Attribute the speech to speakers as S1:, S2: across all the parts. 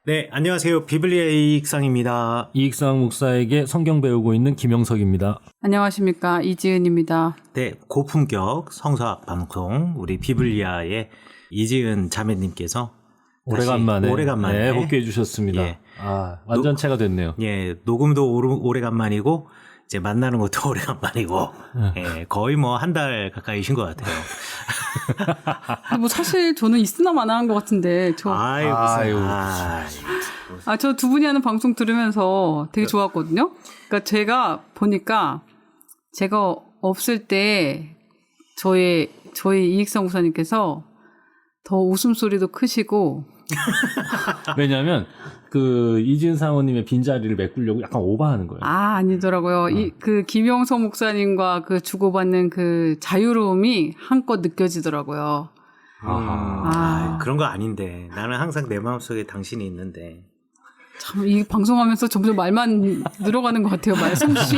S1: 네, 안녕하세요. 비블리아의 이익상입니다.
S2: 이익상 목사에게 성경 배우고 있는 김영석입니다.
S3: 안녕하십니까, 이지은입니다.
S1: 네, 고품격 성서학 방송 우리 비블리아의 이지은 자매님께서 오래간만에
S2: 복귀해 주셨습니다.
S1: 예.
S2: 완전체가 됐네요.
S1: 예, 녹음도 오래간만이고 이제 만나는 것도 오래간만이고 예, 거의 뭐 한 달 가까이신 것 같아요.
S3: 뭐 사실 저는 있으나 마나한 것 같은데 저 두 분이 하는 방송 들으면서 되게 좋았거든요. 그러니까 제가 보니까 제가 없을 때 저희 이익성 목사님께서 더 웃음소리도 크시고
S2: 왜냐하면 그 이지은 사모님의 빈자리를 메꾸려고 약간 오버하는 거예요.
S3: 아니더라고요. 그 김영석 목사님과 그 주고받는 그 자유로움이 한껏 느껴지더라고요.
S1: 그런 거 아닌데 나는 항상 내 마음속에 당신이 있는데.
S3: 참, 이 방송하면서 점점 말만 늘어가는 것 같아요, 말솜씨.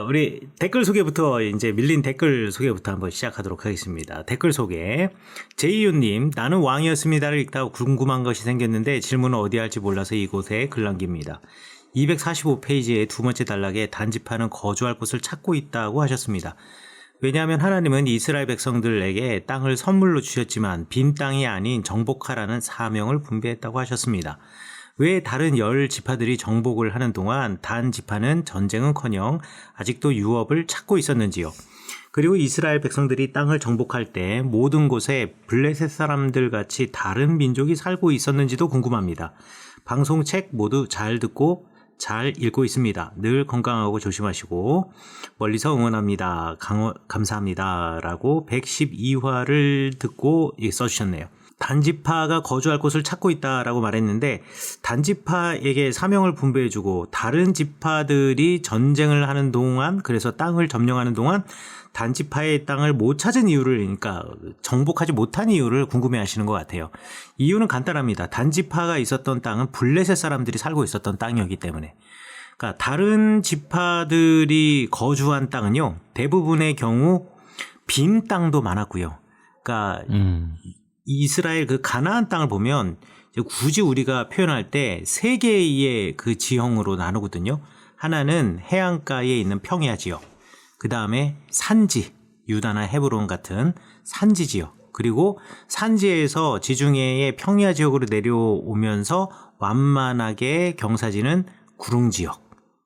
S1: 우리 댓글 소개부터 이제 밀린 댓글 소개부터 한번 시작하도록 하겠습니다. 댓글 소개. 제이유님, 나는 왕이었습니다를 읽다 궁금한 것이 생겼는데 질문을 어디 할지 몰라서 이곳에 글 남깁니다. 245페이지의 두 번째 단락에 단지파는 거주할 곳을 찾고 있다고 하셨습니다. 왜냐하면 하나님은 이스라엘 백성들에게 땅을 선물로 주셨지만 빈 땅이 아닌 정복하라는 사명을 분배했다고 하셨습니다. 왜 다른 10지파들이 정복을 하는 동안 단 지파는 전쟁은커녕 아직도 유업을 찾고 있었는지요. 그리고 이스라엘 백성들이 땅을 정복할 때 모든 곳에 블레셋 사람들 같이 다른 민족이 살고 있었는지도 궁금합니다. 방송책 모두 잘 듣고 잘 읽고 있습니다. 늘 건강하고 조심하시고 멀리서 응원합니다. 감사합니다. 라고 112화를 듣고 써주셨네요. 단지파가 거주할 곳을 찾고 있다라고 말했는데 단지파에게 사명을 분배해주고 다른 지파들이 전쟁을 하는 동안 그래서 땅을 점령하는 동안 단지파의 땅을 못 찾은 이유를 그러니까 정복하지 못한 이유를 궁금해하시는 것 같아요. 이유는 간단합니다. 단지파가 있었던 땅은 블레셋 사람들이 살고 있었던 땅이었기 때문에 그러니까 다른 지파들이 거주한 땅은요 대부분의 경우 빈 땅도 많았고요. 그러니까 이스라엘 그 가나안 땅을 보면 굳이 우리가 표현할 때 세 개의 그 지형으로 나누거든요. 하나는 해안가에 있는 평야 지역, 그 다음에 산지, 유다나 헤브론 같은 산지 지역, 그리고 산지에서 지중해의 평야 지역으로 내려오면서 완만하게 경사지는 구릉 지역,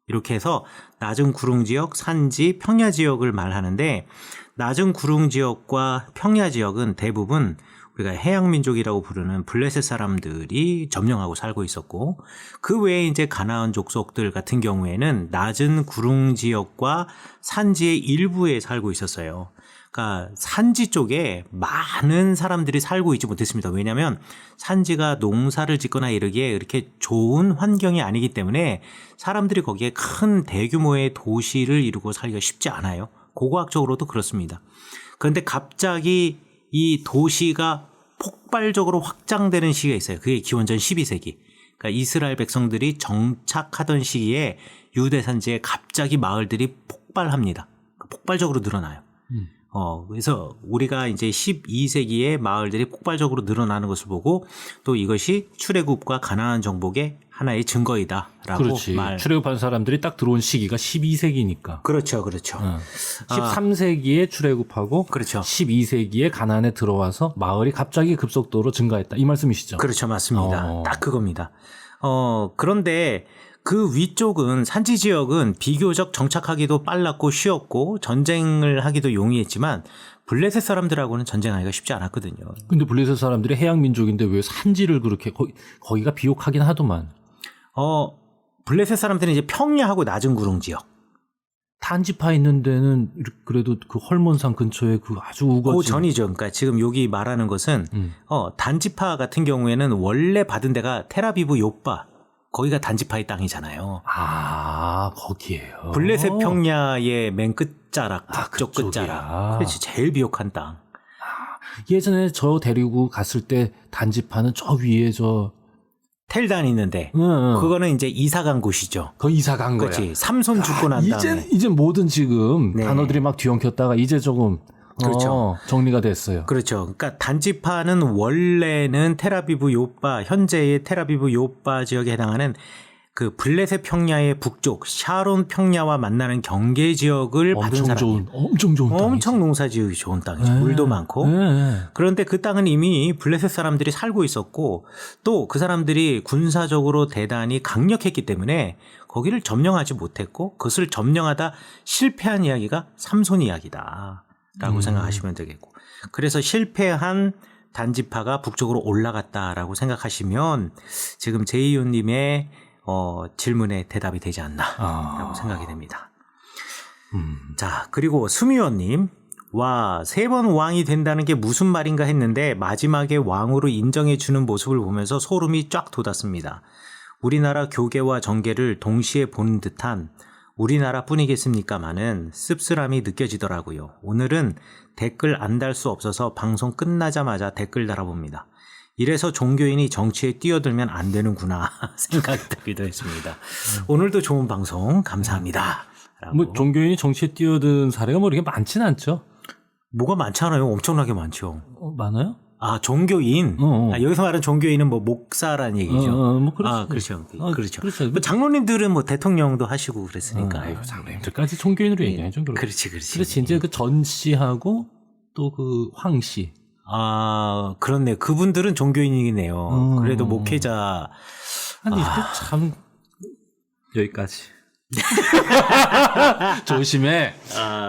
S1: 이렇게 해서 낮은 구릉 지역, 산지, 평야 지역을 말하는데 낮은 구릉 지역과 평야 지역은 대부분 우리가 해양민족이라고 부르는 블레셋 사람들이 점령하고 살고 있었고 그 외에 이제 가나안 족속들 같은 경우에는 낮은 구릉 지역과 산지의 일부에 살고 있었어요. 그러니까 산지 쪽에 많은 사람들이 살고 있지 못했습니다. 왜냐하면 산지가 농사를 짓거나 이러기에 이렇게 좋은 환경이 아니기 때문에 사람들이 거기에 큰 대규모의 도시를 이루고 살기가 쉽지 않아요. 고고학적으로도 그렇습니다. 그런데 갑자기 이 도시가 폭발적으로 확장되는 시기가 있어요. 그게 기원전 12세기. 그러니까 이스라엘 백성들이 정착하던 시기에 유대 산지에 갑자기 마을들이 폭발합니다. 폭발적으로 늘어나요. 그래서 우리가 이제 12세기에 마을들이 폭발적으로 늘어나는 것을 보고 또 이것이 출애굽과 가나안 정복의 하나의 증거이다라고
S2: 그렇지. 출애굽한 사람들이 딱 들어온 시기가 12세기니까.
S1: 그렇죠.
S2: 13세기에 출애굽하고
S1: 그렇죠.
S2: 12세기에 가나안에 들어와서 마을이 갑자기 급속도로 증가했다. 이 말씀이시죠?
S1: 그렇죠. 맞습니다. 딱 그겁니다. 그런데 그 위쪽은 산지 지역은 비교적 정착하기도 빨랐고 쉬웠고 전쟁을 하기도 용이했지만 블레셋 사람들하고는 전쟁하기가 쉽지 않았거든요.
S2: 근데 블레셋 사람들이 해양 민족인데 왜 산지를 그렇게 거기가 비옥하긴 하더만.
S1: 블레셋 사람들은 이제 평야하고 낮은 구릉 지역.
S2: 단지파 있는 데는 그래도 그 헐몬산 근처에 그 아주 우거진.
S1: 그 전이죠. 그러니까 지금 여기 말하는 것은 단지파 같은 경우에는 원래 받은 데가 테라비브 요빠. 거기가 단지파의 땅이잖아요.
S2: 거기에요.
S1: 블레셋 평야의 맨 끝자락, 북쪽 끝자락. 그렇지, 제일 비옥한 땅.
S2: 예전에 저 데리고 갔을 때 단지파는 저 위에
S1: 텔단 있는데 그거는 이제 이사 간 곳이죠.
S2: 거 이사 간 거야.
S1: 그렇지. 삼손 죽고 난 다음에.
S2: 이제 뭐든 지금 단어들이 막 뒤엉켰다가 이제 조금
S1: 그렇죠.
S2: 정리가 됐어요.
S1: 그렇죠. 그러니까 단지파는 원래는 텔아비브 요파, 현재의 텔아비브 요파 지역에 해당하는 그 블레셋 평야의 북쪽 샤론 평야와 만나는 경계 지역을 받은 사람이에요.
S2: 엄청 좋은 땅이지.
S1: 엄청 농사지으기 좋은 땅이죠.
S2: 네.
S1: 물도 많고.
S2: 네.
S1: 그런데 그 땅은 이미 블레셋 사람들이 살고 있었고 또 그 사람들이 군사적으로 대단히 강력했기 때문에 거기를 점령하지 못했고 그것을 점령하다 실패한 이야기가 삼손 이야기다라고 생각하시면 되겠고 그래서 실패한 단지파가 북쪽으로 올라갔다라고 생각하시면 지금 제이윤님의 질문에 대답이 되지 않나라고 생각이 됩니다. 자, 그리고 수미원님, 와, 3번 왕이 된다는 게 무슨 말인가 했는데 마지막에 왕으로 인정해주는 모습을 보면서 소름이 쫙 돋았습니다. 우리나라 교계와 정계를 동시에 보는 듯한 우리나라뿐이겠습니까마는 씁쓸함이 느껴지더라고요. 오늘은 댓글 안 달 수 없어서 방송 끝나자마자 댓글 달아봅니다. 이래서 종교인이 정치에 뛰어들면 안 되는구나 생각이 들기도 했습니다. 오늘도 좋은 방송 감사합니다. 라고.
S2: 뭐 종교인이 정치에 뛰어든 사례가 뭐 이렇게 많지는 않죠.
S1: 뭐가 많잖아요. 엄청나게 많죠.
S2: 많아요?
S1: 아, 종교인. 여기서 말하는 종교인은 뭐 목사라는 얘기죠.
S2: 뭐 그렇죠.
S1: 아, 그렇죠. 그렇죠.
S2: 그렇죠.
S1: 뭐 장로님들은 뭐 대통령도 하시고 그랬으니까.
S2: 아이고, 장로님들까지 종교인으로 얘기하죠.
S1: 그렇지.
S2: 그렇지. 이제 그 전 씨하고 또 그 황 씨.
S1: 아, 그렇네. 그분들은 종교인이네요. 그래도 목회자.
S2: 아니, 참 여기까지. 조심해.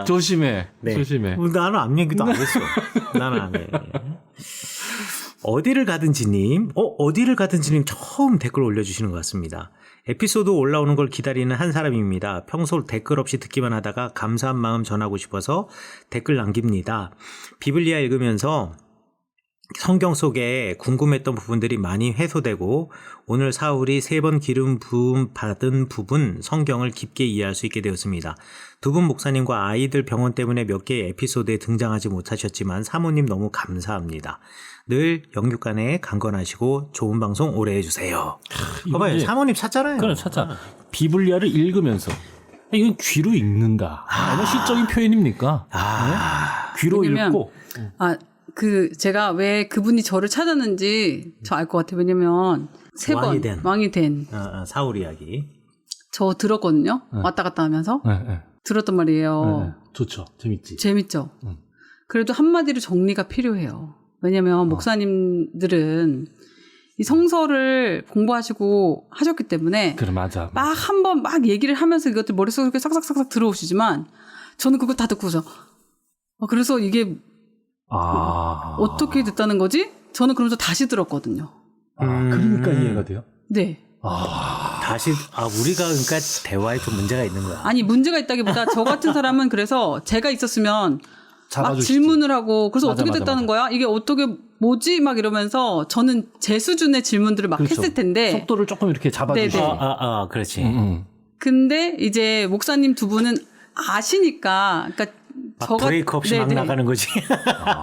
S2: 조심해.
S1: 네.
S2: 조심해.
S1: 나는 앞 얘기도 안 했어. 나는 안 해. 어디를 가든지님, 어디를 가든지님 처음 댓글 올려주시는 것 같습니다. 에피소드 올라오는 걸 기다리는 한 사람입니다. 평소 댓글 없이 듣기만 하다가 감사한 마음 전하고 싶어서 댓글 남깁니다. 비블리아 읽으면서 성경 속에 궁금했던 부분들이 많이 해소되고 오늘 사울이 3번 기름 부음 받은 부분 성경을 깊게 이해할 수 있게 되었습니다. 두 분 목사님과 아이들 병원 때문에 몇 개의 에피소드에 등장하지 못하셨지만 사모님 너무 감사합니다. 늘 영육간에 강건하시고 좋은 방송 오래 해주세요. 봐봐요. 사모님 찾잖아요.
S2: 그래, 찾자. 비블리아를 읽으면서 이건 귀로 읽는다. 얼마나 시적인 표현입니까? 귀로
S3: 왜냐면,
S2: 읽고.
S3: 제가 왜 그분이 저를 찾았는지 저 알 것 같아요. 왜냐면 3번 왕이 된
S1: 사울 이야기.
S3: 저 들었거든요. 왔다 갔다 하면서 들었단 말이에요.
S2: 좋죠. 재밌지.
S3: 재밌죠. 그래도 한마디로 정리가 필요해요. 왜냐면 목사님들은 이 성서를 공부하시고 하셨기 때문에
S2: 그래, 맞아.
S3: 막 한 번 막 얘기를 하면서 이것들 머릿속에 이렇게 싹싹싹싹 들어오시지만 저는 그거 다 듣고서 그래서 이게 어떻게 됐다는 거지? 저는 그러면서 다시 들었거든요.
S2: 그러니까 이해가 돼요?
S3: 네.
S1: 다시 우리가 그러니까 대화에 좀 문제가 있는 거야.
S3: 아니 문제가 있다기보다 저 같은 사람은 그래서 제가 있었으면 막 질문을 하고 그래서 어떻게 됐다는 거야? 이게 어떻게 뭐지? 막 이러면서 저는 제 수준의 질문들을 막 했을 텐데
S2: 속도를 조금 이렇게 잡아주시고.
S1: 그렇지.
S3: 근데 이제 목사님 두 분은 아시니까 그러니까
S1: 브레이크 없이 막 나가는 거지.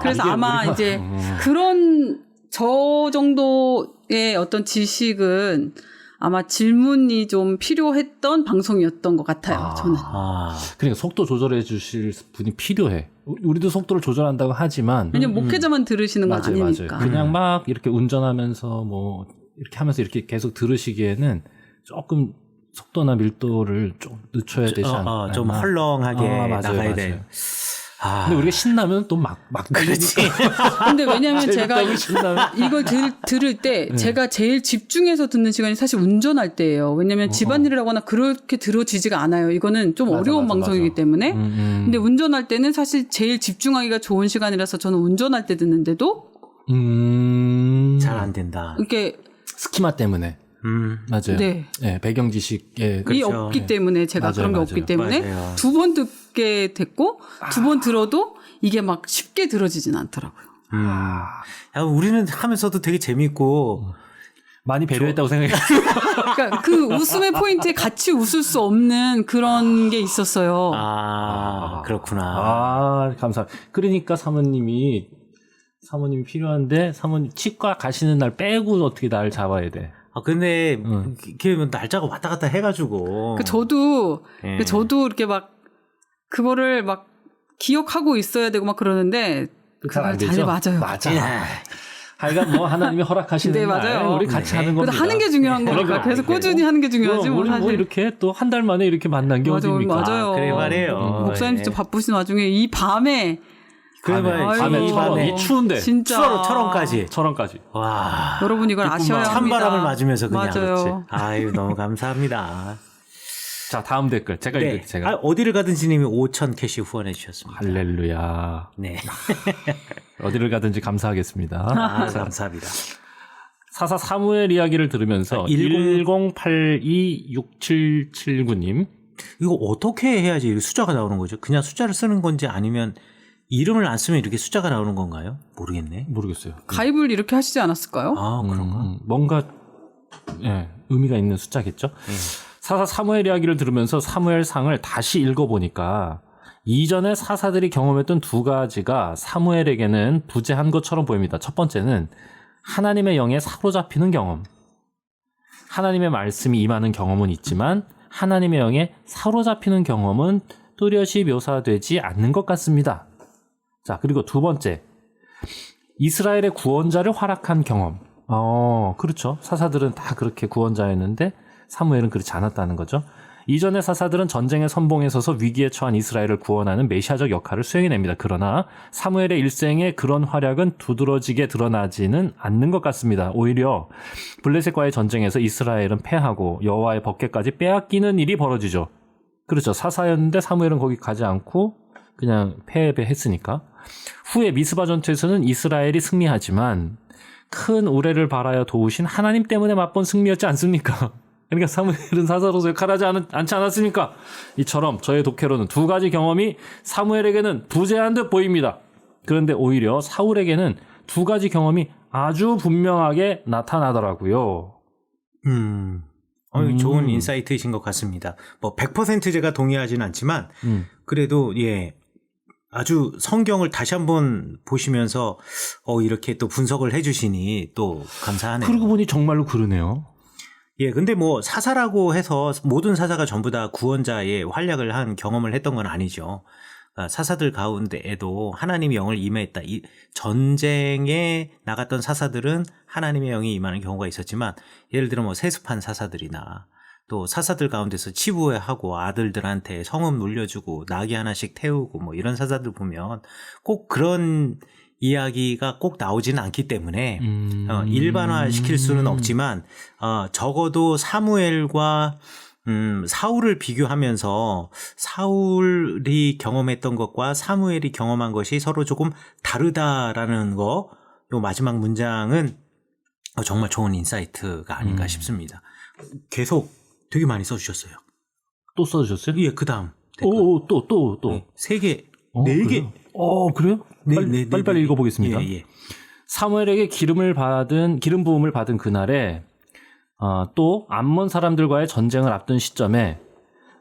S3: 그래서 아마 이제 그런 저 정도의 어떤 지식은 아마 질문이 좀 필요했던 방송이었던 것 같아요. 저는.
S2: 그러니까 속도 조절해 주실 분이 필요해. 우리도 속도를 조절한다고 하지만
S3: 왜냐면 목회자만 들으시는 건 아니니까.
S2: 맞아요. 그냥 막 이렇게 운전하면서 뭐 이렇게 하면서 이렇게 계속 들으시기에는 조금 속도나 밀도를 좀 늦춰야 되지 않나.
S1: 좀 헐렁하게 나가야 돼.
S2: 근데 우리가 신나면 또 막
S1: 그렇지.
S3: 근데 왜냐면 제가 이걸 들을 때 제가 제일 집중해서 듣는 시간이 사실 운전할 때예요. 왜냐면 집안일을 하거나 그렇게 들어지지가 않아요. 이거는 좀 어려운 방송이기 때문에. 근데 운전할 때는 사실 제일 집중하기가 좋은 시간이라서 저는 운전할 때 듣는데도
S1: 잘 안 된다.
S3: 이렇게
S2: 스키마 때문에. 맞아요.
S3: 네.
S2: 네, 배경 지식에
S3: 이 없기 때문에 제가 그런 게 없기 때문에 두 번 듣게 됐고 두 번 들어도 이게 막 쉽게 들어지진 않더라고요.
S1: 우리는 하면서도 되게 재밌고
S2: 많이 배려했다고 생각해요.
S3: 그러니까 그 웃음의 포인트에 같이 웃을 수 없는 그런 게 있었어요.
S1: 그렇구나.
S2: 감사합니다. 그러니까 사모님이 필요한데 사모님 치과 가시는 날 빼고 어떻게 날 잡아야 돼.
S1: 근데 날짜가 왔다 갔다 해가지고.
S3: 저도 이렇게 막 그거를 막 기억하고 있어야 되고 막 그러는데
S2: 잘안
S3: 그걸
S2: 되죠.
S3: 맞아요.
S2: 맞아. 하여간 뭐 하나님이 허락하시는
S3: 네,
S2: 날
S3: 맞아요.
S2: 우리 같이
S1: 네.
S2: 하는 겁니다.
S3: 그래서 하는 게 중요한 거니까
S2: 그럼,
S3: 계속 꾸준히 하는 게 중요하지 뭐
S2: 우리 뭐
S3: 사실.
S2: 이렇게 또 한 달 만에 이렇게 만난 게
S3: 맞아요,
S2: 어딥니까?
S3: 맞아요.
S1: 그래 말이에요.
S3: 목사님 진짜 바쁘신 와중에 이 밤에
S1: 그래 말이에요.
S2: 밤에
S1: 이
S2: 철원,
S1: 밤에
S2: 이 추운데
S3: 진짜
S1: 철원까지.
S2: 철원까지.
S1: 와.
S3: 여러분 이걸 아셔야 합니다.
S1: 찬바람을 맞으면서 그냥
S3: 맞아요.
S1: 그렇지. 아유 너무 감사합니다.
S2: 자 다음 댓글 제가
S1: 네.
S2: 읽을게요. 제가.
S1: 어디를 가든지님이 5,000 캐시 후원해 주셨습니다.
S2: 할렐루야.
S1: 네.
S2: 어디를 가든지 감사하겠습니다.
S1: 아, 감사합니다.
S2: 사사 사무엘 이야기를 들으면서 10826779님
S1: 이거 어떻게 해야지 숫자가 나오는 거죠? 그냥 숫자를 쓰는 건지 아니면 이름을 안 쓰면 이렇게 숫자가 나오는 건가요? 모르겠네.
S2: 모르겠어요.
S3: 가입을 이렇게 하시지 않았을까요?
S1: 아, 그런가?
S2: 뭔가 예, 의미가 있는 숫자겠죠. 사사 사무엘 이야기를 들으면서 사무엘상을 다시 읽어보니까 이전에 사사들이 경험했던 두 가지가 사무엘에게는 부재한 것처럼 보입니다. 첫 번째는 하나님의 영에 사로잡히는 경험. 하나님의 말씀이 임하는 경험은 있지만 하나님의 영에 사로잡히는 경험은 뚜렷이 묘사되지 않는 것 같습니다. 자, 그리고 두 번째. 이스라엘의 구원자를 활약한 경험. 그렇죠. 사사들은 다 그렇게 구원자였는데 사무엘은 그렇지 않았다는 거죠. 이전의 사사들은 전쟁의 선봉에 서서 위기에 처한 이스라엘을 구원하는 메시아적 역할을 수행해냅니다. 그러나 사무엘의 일생에 그런 활약은 두드러지게 드러나지는 않는 것 같습니다. 오히려 블레셋과의 전쟁에서 이스라엘은 패하고 여호와의 법궤까지 빼앗기는 일이 벌어지죠. 그렇죠. 사사였는데 사무엘은 거기 가지 않고 그냥 패배했으니까. 후에 미스바 전투에서는 이스라엘이 승리하지만 큰 우레를 바라여 도우신 하나님 때문에 맛본 승리였지 않습니까? 그러니까 사무엘은 사사로서 역할하지 않지 않았습니까? 이처럼 저의 독해로는 두 가지 경험이 사무엘에게는 부재한 듯 보입니다. 그런데 오히려 사울에게는 두 가지 경험이 아주 분명하게 나타나더라고요.
S1: 좋은 인사이트이신 것 같습니다. 뭐 100% 제가 동의하지는 않지만 그래도 예. 아주 성경을 다시 한번 보시면서 이렇게 또 분석을 해 주시니 또 감사하네요.
S2: 그러고 보니 정말로 그러네요.
S1: 예, 근데 뭐 사사라고 해서 모든 사사가 전부 다 구원자의 활약을 한 경험을 했던 건 아니죠. 사사들 가운데에도 하나님의 영을 임했다. 이 전쟁에 나갔던 사사들은 하나님의 영이 임하는 경우가 있었지만 예를 들어 뭐 세습한 사사들이나 또 사사들 가운데서 치부하고 아들들한테 성읍 물려주고 나귀 하나씩 태우고 뭐 이런 사사들 보면 꼭 그런 이야기가 꼭 나오지는 않기 때문에 일반화 시킬 수는 없지만 적어도 사무엘과 사울을 비교하면서 사울이 경험했던 것과 사무엘이 경험한 것이 서로 조금 다르다라는 거, 요 마지막 문장은 정말 좋은 인사이트가 아닌가 싶습니다. 계속 되게 많이 써주셨어요.
S2: 또 써주셨어요?
S1: 예, 그 다음.
S2: 또.
S1: 네, 3개, 4개.
S2: 그래요? 빨리 읽어보겠습니다.
S1: 예.
S2: 사무엘에게 기름 부음을 받은 그날에 또 암몬 사람들과의 전쟁을 앞둔 시점에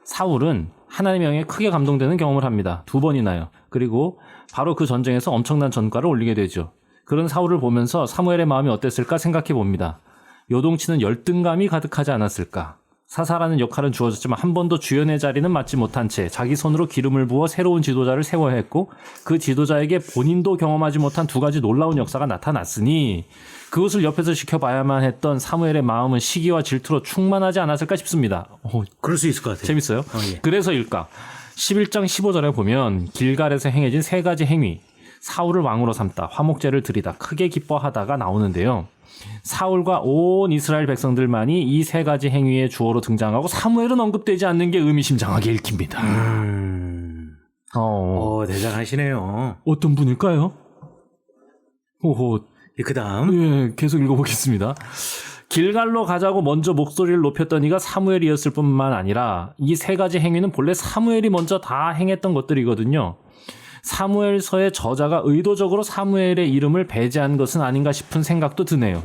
S2: 사울은 하나님의 영에 크게 감동되는 경험을 합니다. 2번이나요. 그리고 바로 그 전쟁에서 엄청난 전과를 올리게 되죠. 그런 사울을 보면서 사무엘의 마음이 어땠을까 생각해 봅니다. 요동치는 열등감이 가득하지 않았을까. 사사라는 역할은 주어졌지만 한 번도 주연의 자리는 맡지 못한 채 자기 손으로 기름을 부어 새로운 지도자를 세워야 했고 그 지도자에게 본인도 경험하지 못한 두 가지 놀라운 역사가 나타났으니 그것을 옆에서 지켜봐야만 했던 사무엘의 마음은 시기와 질투로 충만하지 않았을까 싶습니다.
S1: 그럴 수 있을 것 같아요.
S2: 재밌어요?
S1: 예.
S2: 그래서일까? 11장 15절에 보면 길갈에서 행해진 세 가지 행위, 사울을 왕으로 삼다, 화목제를 드리다, 크게 기뻐하다가 나오는데요. 사울과 온 이스라엘 백성들만이 이 세 가지 행위의 주어로 등장하고 사무엘은 언급되지 않는 게 의미심장하게 읽힙니다.
S1: 대단하시네요.
S2: 어떤 분일까요?
S1: 그 다음.
S2: 예, 계속 읽어보겠습니다. 길갈로 가자고 먼저 목소리를 높였던 이가 사무엘이었을 뿐만 아니라 이 세 가지 행위는 본래 사무엘이 먼저 다 행했던 것들이거든요. 사무엘서의 저자가 의도적으로 사무엘의 이름을 배제한 것은 아닌가 싶은 생각도 드네요.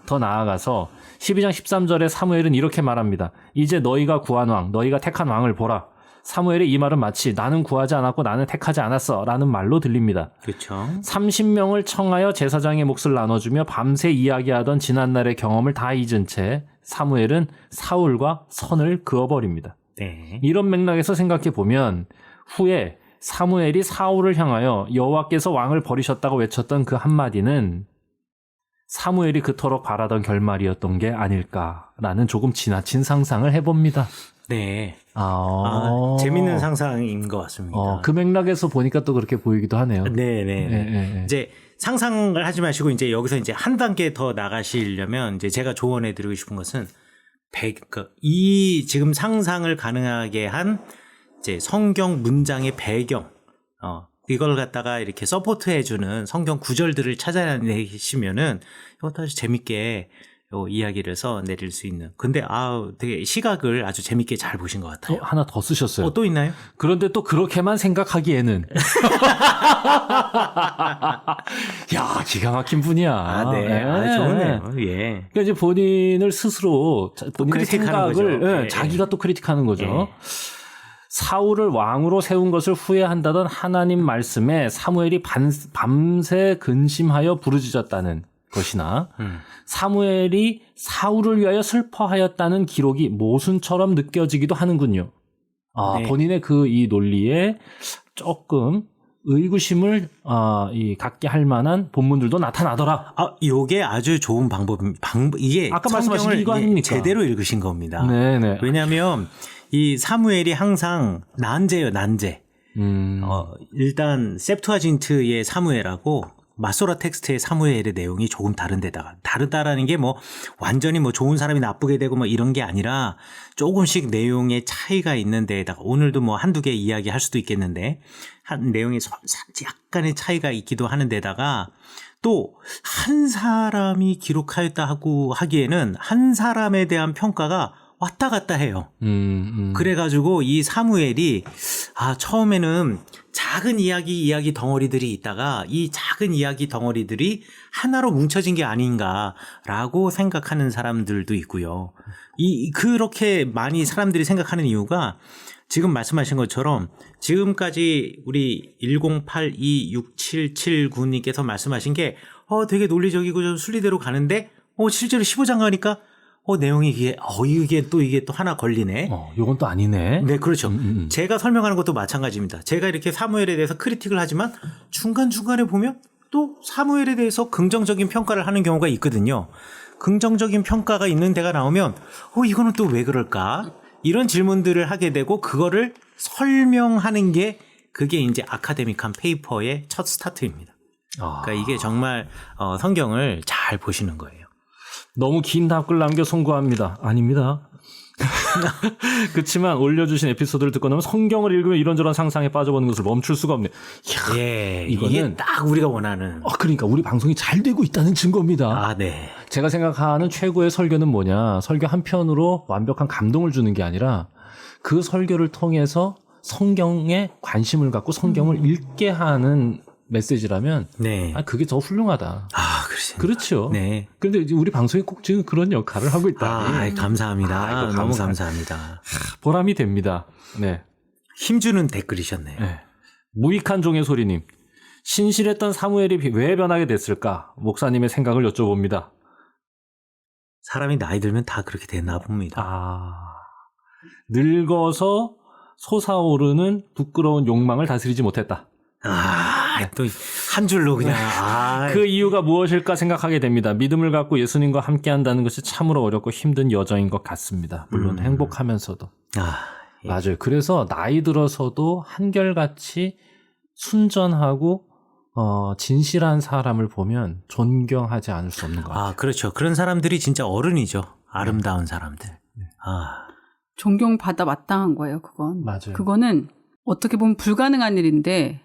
S2: 더 나아가서 12장 13절에 사무엘은 이렇게 말합니다. 이제 너희가 구한 왕, 너희가 택한 왕을 보라. 사무엘의 이 말은 마치 나는 구하지 않았고 나는 택하지 않았어 라는 말로 들립니다.
S1: 그렇죠.
S2: 30명을 청하여 제사장의 몫을 나눠주며 밤새 이야기하던 지난날의 경험을 다 잊은 채 사무엘은 사울과 선을 그어버립니다.
S1: 네.
S2: 이런 맥락에서 생각해 보면 후에 사무엘이 사울을 향하여 여호와께서 왕을 버리셨다고 외쳤던 그 한마디는 사무엘이 그토록 바라던 결말이었던 게 아닐까라는 조금 지나친 상상을 해봅니다.
S1: 네.
S2: 재밌는
S1: 재밌는 상상인 것 같습니다.
S2: 그 맥락에서 보니까 또 그렇게 보이기도 하네요.
S1: 네네. 이제 상상을 하지 마시고 이제 여기서 이제 한 단계 더 나가시려면 이제 제가 조언해 드리고 싶은 것은 이 지금 상상을 가능하게 한 이제 성경 문장의 배경, 이걸 갖다가 이렇게 서포트 해주는 성경 구절들을 찾아내시면은 이것도 아주 재밌게 이야기를 써내릴 수 있는. 근데 되게 시각을 아주 재밌게 잘 보신 것 같아요.
S2: 하나 더 쓰셨어요.
S1: 또 있나요?
S2: 그런데 또 그렇게만 생각하기에는 야, 기가 막힌 분이야.
S1: 네. 좋네요. 예.
S2: 그러니까 이제 본인을 스스로 본인의
S1: 크리틱하는
S2: 생각을
S1: 거죠.
S2: 자기가 또 크리틱하는 거죠.
S1: 예.
S2: 사울을 왕으로 세운 것을 후회한다던 하나님 말씀에 사무엘이 밤새 근심하여 부르짖었다는 것이나 사무엘이 사울을 위하여 슬퍼하였다는 기록이 모순처럼 느껴지기도 하는군요.
S1: 네.
S2: 본인의 이 논리에 조금 의구심을 갖게 할 만한 본문들도 나타나더라.
S1: 요게 아주 좋은 이게
S2: 아까 말씀하신
S1: 성경을
S2: 이거 아닙니까?
S1: 제대로 읽으신 겁니다.
S2: 네네.
S1: 왜냐하면 이 사무엘이 항상 난제예요, 난제. 일단 septuagin트의 사무엘하고 마소라 텍스트의 사무엘의 내용이 조금 다르다라는 게 뭐 완전히 뭐 좋은 사람이 나쁘게 되고 뭐 이런 게 아니라 조금씩 내용의 차이가 있는 데에다가 오늘도 뭐 한두 개 이야기할 수도 있겠는데 내용이 약간의 차이가 있기도 하는 데다가 또 한 사람이 기록하였다 하고 하기에는 한 사람에 대한 평가가 왔다 갔다 해요. 그래가지고 이 사무엘이 처음에는 작은 이야기 덩어리들이 있다가 이 작은 이야기 덩어리들이 하나로 뭉쳐진 게 아닌가라고 생각하는 사람들도 있고요. 그렇게 많이 사람들이 생각하는 이유가 지금 말씀하신 것처럼 지금까지 우리 10826779님께서 말씀하신 게 되게 논리적이고 좀 순리대로 가는데 실제로 15장 가니까 내용이 이게 또 하나 걸리네.
S2: 요건 또 아니네.
S1: 네, 그렇죠. 제가 설명하는 것도 마찬가지입니다. 제가 이렇게 사무엘에 대해서 크리틱을 하지만 중간중간에 보면 또 사무엘에 대해서 긍정적인 평가를 하는 경우가 있거든요. 긍정적인 평가가 있는 데가 나오면 이거는 또 왜 그럴까? 이런 질문들을 하게 되고 그거를 설명하는 게 그게 이제 아카데믹한 페이퍼의 첫 스타트입니다. 그러니까 이게 정말 성경을 잘 보시는 거예요.
S2: 너무 긴 답글 남겨 송구합니다. 아닙니다. 그렇지만 올려주신 에피소드를 듣고 나면 성경을 읽으면 이런저런 상상에 빠져보는 것을 멈출 수가 없네요.
S1: 예,
S2: 이거는
S1: 이게 딱 우리가 원하는.
S2: 그러니까 우리 방송이 잘 되고 있다는 증거입니다.
S1: 네.
S2: 제가 생각하는 최고의 설교는 뭐냐. 설교 한 편으로 완벽한 감동을 주는 게 아니라 그 설교를 통해서 성경에 관심을 갖고 성경을 읽게 하는 메시지라면
S1: 네.
S2: 그게 더 훌륭하다. 그렇죠.
S1: 네.
S2: 그런데 우리 방송이 꼭 지금 그런 역할을 하고 있다.
S1: 감사합니다. 너무 감사합니다.
S2: 보람이 됩니다. 네.
S1: 힘주는 댓글이셨네요.
S2: 네. 무익한 종의 소리님. 신실했던 사무엘이 왜 변하게 됐을까? 목사님의 생각을 여쭤봅니다.
S1: 사람이 나이 들면 다 그렇게 되나 봅니다.
S2: 늙어서 솟아오르는 부끄러운 욕망을 다스리지 못했다.
S1: 네. 또 한 줄로 그냥.
S2: 그 이유가 무엇일까 생각하게 됩니다. 믿음을 갖고 예수님과 함께 한다는 것이 참으로 어렵고 힘든 여정인 것 같습니다. 물론 행복하면서도.
S1: 예.
S2: 맞아요. 그래서 나이 들어서도 한결같이 순전하고 진실한 사람을 보면 존경하지 않을 수 없는 것 같아요.
S1: 그렇죠. 그런 사람들이 진짜 어른이죠. 아름다운 사람들.
S3: 존경받아 마땅한 거예요, 그건.
S2: 맞아요.
S3: 그거는 어떻게 보면 불가능한 일인데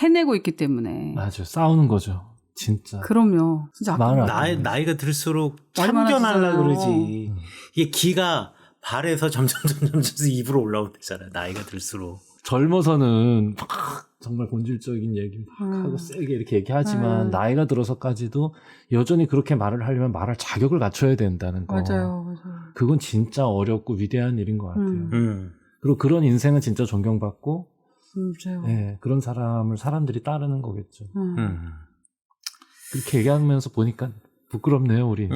S3: 해내고 있기 때문에.
S2: 맞아요. 싸우는 거죠. 진짜.
S3: 그럼요. 진짜
S1: 나이가 들수록
S3: 말이
S1: 참견하려고
S3: 많아지잖아요.
S1: 그러지. 이게 기가 발에서 점점 입으로 올라오잖아요. 나이가 들수록.
S2: 젊어서는 막 정말 본질적인 얘기 막 하고 세게 이렇게 얘기하지만 나이가 들어서까지도 여전히 그렇게 말을 하려면 말할 자격을 갖춰야 된다는 거.
S3: 맞아요.
S2: 그건 진짜 어렵고 위대한 일인 것 같아요. 그리고 그런 인생은 진짜 존경받고
S3: 맞아요.
S2: 네, 그런 사람을 사람들이 따르는 거겠죠. 그렇게 얘기하면서 보니까 부끄럽네요, 우리.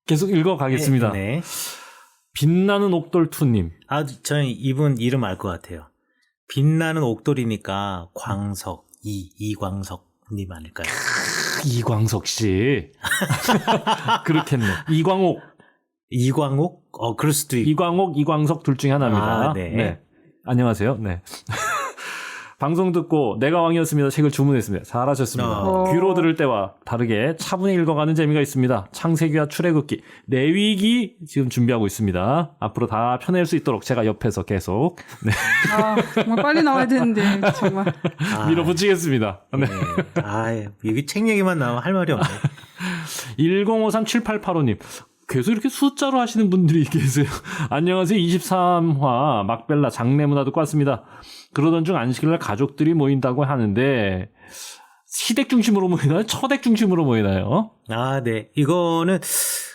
S2: 계속 읽어가겠습니다.
S1: 네.
S2: 빛나는 옥돌투님.
S1: 아, 저는 이분 이름 알 것 같아요. 빛나는 옥돌이니까 광석, 이광석님 아닐까요?
S2: 이광석 씨. 그렇겠네. 이광옥.
S1: 이광옥? 그럴 수도 있고.
S2: 이광옥, 이광석 둘 중에 하나입니다.
S1: 아, 네.
S2: 안녕하세요. 네. 방송 듣고 내가 왕이었습니다 책을 주문했습니다. 잘하셨습니다. 귀로 들을 때와 다르게 차분히 읽어가는 재미가 있습니다. 창세기와 출애굽기, 내위기 지금 준비하고 있습니다. 앞으로 다 펴낼 수 있도록 제가 옆에서 계속 네.
S3: 정말 빨리 나와야 되는데 정말.
S2: 밀어붙이겠습니다. 네.
S1: 네. 여기 책 얘기만 나오면 할 말이 없네.
S2: 10537885님. 계속 이렇게 숫자로 하시는 분들이 계세요. 안녕하세요. 23화 막벨라 장례문화 듣고 왔습니다. 그러던 중 안식일날 가족들이 모인다고 하는데 시댁 중심으로 모이나요? 처댁 중심으로 모이나요?
S1: 아, 네. 이거는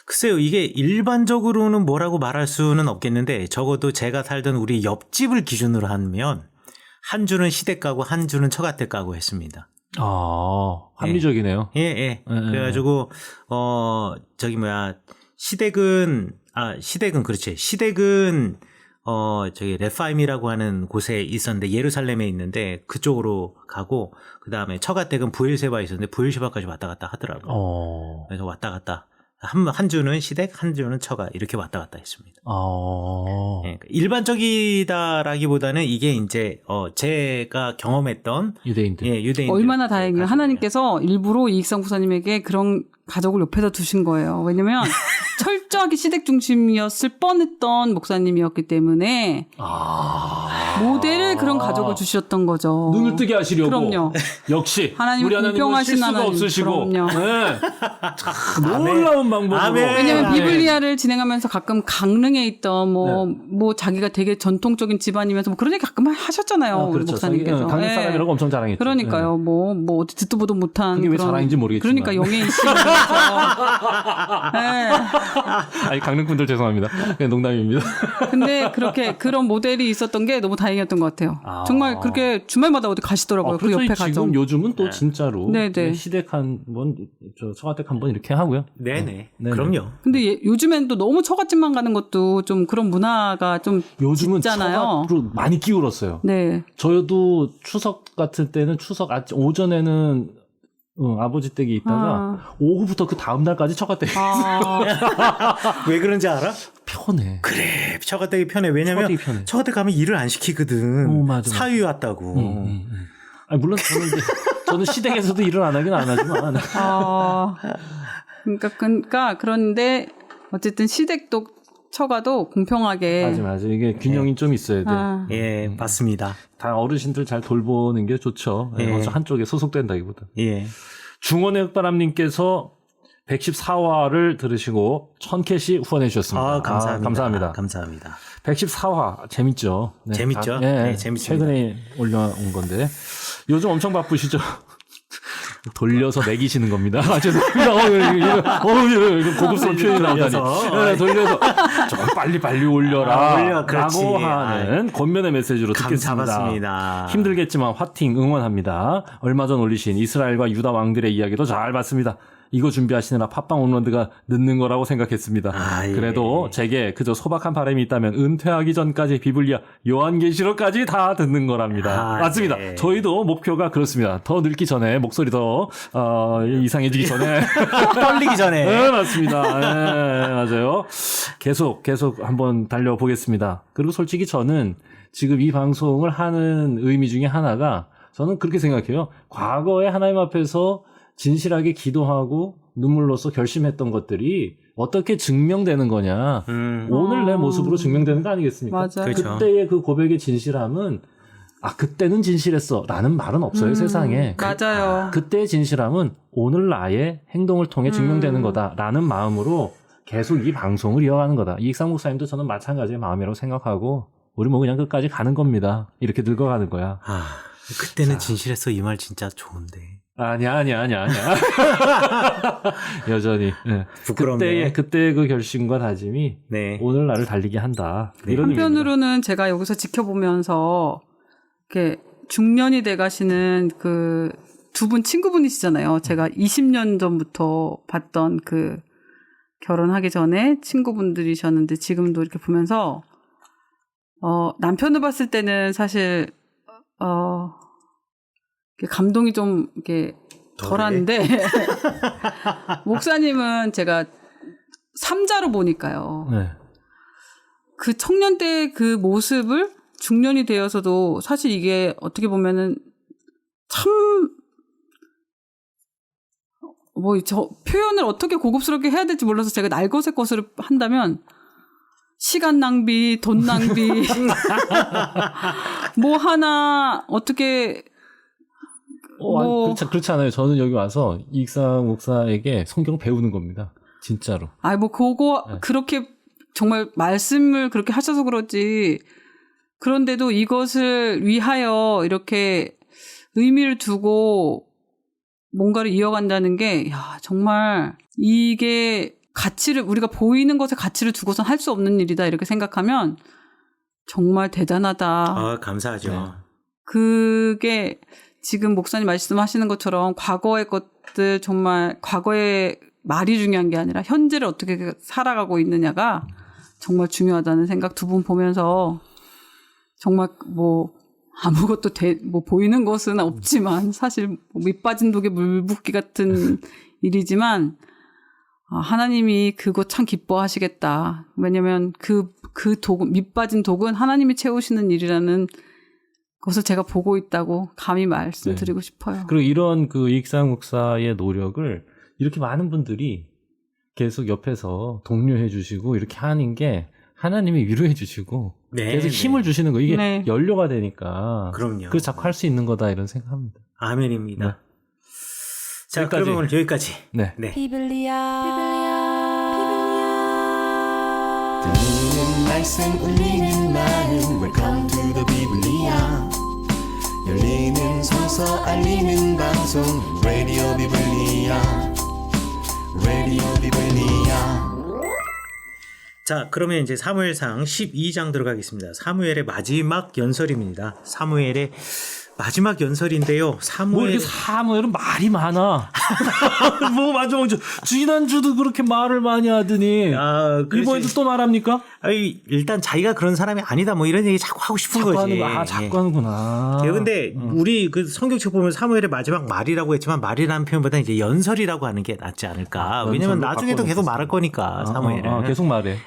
S1: 글쎄요. 이게 일반적으로는 뭐라고 말할 수는 없겠는데 적어도 제가 살던 우리 옆집을 기준으로 하면 한 주는 시댁 가고 한 주는 처가댁 가고 했습니다.
S2: 합리적이네요.
S1: 예. 그래가지고 시댁은 그렇지. 시댁은 저기 레파임이라고 하는 곳에 있었는데 예루살렘에 있는데 그쪽으로 가고 그다음에 처가댁은 부엘세바에 있었는데 부엘세바까지 왔다 갔다 하더라고요. 그래서 왔다 갔다 한 주는 시댁, 한 주는 처가 이렇게 왔다 갔다 했습니다. 네, 일반적이다라기보다는 이게 이제 제가 경험했던
S2: 유대인들.
S1: 예, 유대인들
S3: 얼마나 다행이에요. 하나님께서 일부러 이익상 부사님에게 그런 가족을 옆에다 두신 거예요. 왜냐면 철저하게 시댁 중심이었을 뻔했던 목사님이었기 때문에 모델을 그런 가족을 주셨던 거죠.
S2: 눈을 뜨게 하시려고.
S3: 그럼요.
S2: 역시
S3: 하나님
S2: 우리 하나님은
S3: 공평하신
S2: 실수가
S3: 하나님.
S2: 없으시고
S3: 그럼요.
S2: 네. 놀라운 방법으로.
S1: 아멘.
S3: 왜냐면
S1: 네.
S3: 비블리아를 진행하면서 가끔 강릉에 있던 뭐 자기가 되게 전통적인 집안이면서 뭐 그런 얘기 가끔 하셨잖아요.
S2: 그렇죠.
S3: 목사님께서.
S2: 강릉
S3: 예.
S2: 사람이라고 엄청 자랑했죠.
S3: 그러니까요. 뭐 어디 듣도 보도 못한
S2: 그게 왜 자랑인지 모르겠지만.
S3: 그러니까 영예이신 네.
S2: 아니 강릉 분들 죄송합니다. 그냥 농담입니다.
S3: 근데 그런 모델이 있었던 게 너무 다행이었던 것 같아요. 정말 그렇게 주말마다 어디 가시더라고요. 그 옆에 가죠.
S2: 지금 요즘은 또 진짜로
S3: 네네.
S2: 시댁 한 번, 처가댁 한 번 이렇게 하고요.
S1: 네네.
S2: 네네.
S1: 그럼요.
S3: 근데 요즘엔 또 너무 처갓집만 가는 것도 좀 그런 문화가 좀
S2: 요즘은
S3: 짙잖아요.
S2: 처가로 많이 기울었어요.
S3: 네.
S2: 저도 추석 같은 때는 오전에는 아버지 댁에 있다가 오후부터 그 다음 날까지 처가댁에
S1: 왜 그런지 알아?
S2: 편해.
S1: 그래, 처가댁이 편해. 왜냐면
S2: 처가댁이 편해.
S1: 처가댁 가면 일을 안 시키거든.
S2: 맞아.
S1: 사위 왔다고.
S2: 아니, 물론 저는 시댁에서도 일을 안 하긴 안 하지만.
S3: 그러니까 그런데 어쨌든 시댁도 처가도 공평하게.
S2: 맞아. 이게 균형이 좀 있어야 돼.
S1: 예, 맞습니다.
S2: 다 어르신들 잘 돌보는 게 좋죠. 한쪽에 소속된다기보다.
S1: 예.
S2: 중원의 흑바람님께서 114화를 들으시고 1000캐시 후원해 주셨습니다.
S1: 감사합니다.
S2: 감사합니다. 114화 재밌죠? 네.
S1: 재밌죠? 네, 재밌습니다.
S2: 최근에 올려온 건데 요즘 엄청 바쁘시죠? 돌려서 매기시는 겁니다. 죄송합니다. 이거 고급스러운 표현이 나오다니. 돌려서 좀 빨리 올려라. 라고 하는 권면의 메시지로 듣겠습니다.
S1: 잡았습니다.
S2: 힘들겠지만 화팅 응원합니다. 얼마 전 올리신 이스라엘과 유다 왕들의 이야기도 잘 봤습니다. 이거 준비하시느라 팟빵 온라인드가 늦는 거라고 생각했습니다. 그래도 제게 그저 소박한 바람이 있다면 은퇴하기 전까지 비블리아, 요한계시록까지 다 듣는 거랍니다. 맞습니다.
S1: 네.
S2: 저희도 목표가 그렇습니다. 더 늙기 전에 목소리 더 이상해지기 전에
S1: 떨리기 전에.
S2: 네, 맞습니다. 네, 맞아요. 계속 한번 달려보겠습니다. 그리고 솔직히 저는 지금 이 방송을 하는 의미 중에 하나가 저는 그렇게 생각해요. 과거에 하나님 앞에서 진실하게 기도하고 눈물로써 결심했던 것들이 어떻게 증명되는 거냐. 오늘 내 모습으로 증명되는 거 아니겠습니까?
S3: 맞아요.
S1: 그렇죠.
S2: 그때의 그 고백의 진실함은 그때는 진실했어 라는 말은 없어요. 세상에.
S3: 맞아요.
S2: 그때의 진실함은 오늘 나의 행동을 통해 증명되는 거다라는 마음으로 계속 이 방송을 이어가는 거다. 이익상 목사님도 저는 마찬가지의 마음이라고 생각하고 우리 뭐 그냥 끝까지 가는 겁니다. 이렇게 늙어가는 거야.
S1: 그때는 진실했어. 이 말 진짜 좋은데.
S2: 아니야. 여전히. 네.
S1: 부끄럽네.
S2: 그때의 그 결심과 다짐이
S1: 네.
S2: 오늘 나를 달리게 한다. 이런
S3: 한편으로는 제가 여기서 지켜보면서 이렇게 중년이 돼가시는 그 두 분 친구분이시잖아요. 제가 20년 전부터 봤던 그 결혼하기 전에 친구분들이셨는데 지금도 이렇게 보면서 남편을 봤을 때는 사실 감동이 좀 이렇게 덜한데 목사님은 제가 3자로 보니까요.
S2: 네.
S3: 그 청년 때 그 모습을 중년이 되어서도 사실 이게 어떻게 보면은 참 저 표현을 어떻게 고급스럽게 해야 될지 몰라서 제가 날것의 것을 한다면 시간 낭비, 돈 낭비 뭐 하나 어떻게
S2: 그렇지 않아요. 저는 여기 와서 이익상 목사에게 성경 배우는 겁니다. 진짜로.
S3: 그거 그렇게 정말 말씀을 그렇게 하셔서 그렇지. 그런데도 이것을 위하여 이렇게 의미를 두고 뭔가를 이어간다는 게, 정말 이게 우리가 보이는 것에 가치를 두고선 할 수 없는 일이다. 이렇게 생각하면 정말 대단하다.
S1: 감사하죠.
S2: 네.
S3: 그게 지금 목사님 말씀하시는 것처럼 과거의 것들 정말 과거의 말이 중요한 게 아니라 현재를 어떻게 살아가고 있느냐가 정말 중요하다는 생각 두 분 보면서 정말 아무것도 보이는 것은 없지만 사실 밑빠진 독에 물 붓기 같은 일이지만 하나님이 그거 참 기뻐하시겠다. 왜냐면 그 독, 밑빠진 독은 하나님이 채우시는 일이라는 것을 제가 보고 있다고 감히 말씀드리고 싶어요.
S2: 그리고 이런 그 이익상 목사의 노력을 이렇게 많은 분들이 계속 옆에서 독려해 주시고 이렇게 하는 게 하나님이 위로해 주시고 계속 힘을 주시는 거. 이게 연료가 되니까.
S1: 그럼요.
S2: 그래서 자꾸 할 수 있는 거다 이런 생각합니다.
S1: 아멘입니다.
S2: 네.
S1: 자,
S2: 여기까지.
S1: 그러면 오늘 여기까지.
S2: 네.
S4: 들리는 말씀 울리는 마음 Welcome to the 비블리아 열리는 서서 알리는 방송 Radio 비블리아 Radio 비블리아.
S1: 자, 그러면 이제 사무엘상 12장 들어가겠습니다. 사무엘의 마지막 연설입니다. 사무엘의 마지막 연설인데요.
S2: 이렇게 사무엘은 말이 많아. 맞아. 지난주도 그렇게 말을 많이 하더니. 이번에도 또 말합니까?
S1: 일단 자기가 그런 사람이 아니다. 이런 얘기 자꾸 하고 싶은 거지.
S2: 자꾸 하는구나.
S1: 근데 우리 그 성경책 보면 사무엘의 마지막 말이라고 했지만 말이라는 표현보다 이제 연설이라고 하는 게 낫지 않을까. 왜냐면 나중에도 계속 말할 거니까 사무엘은.
S2: 계속 말해.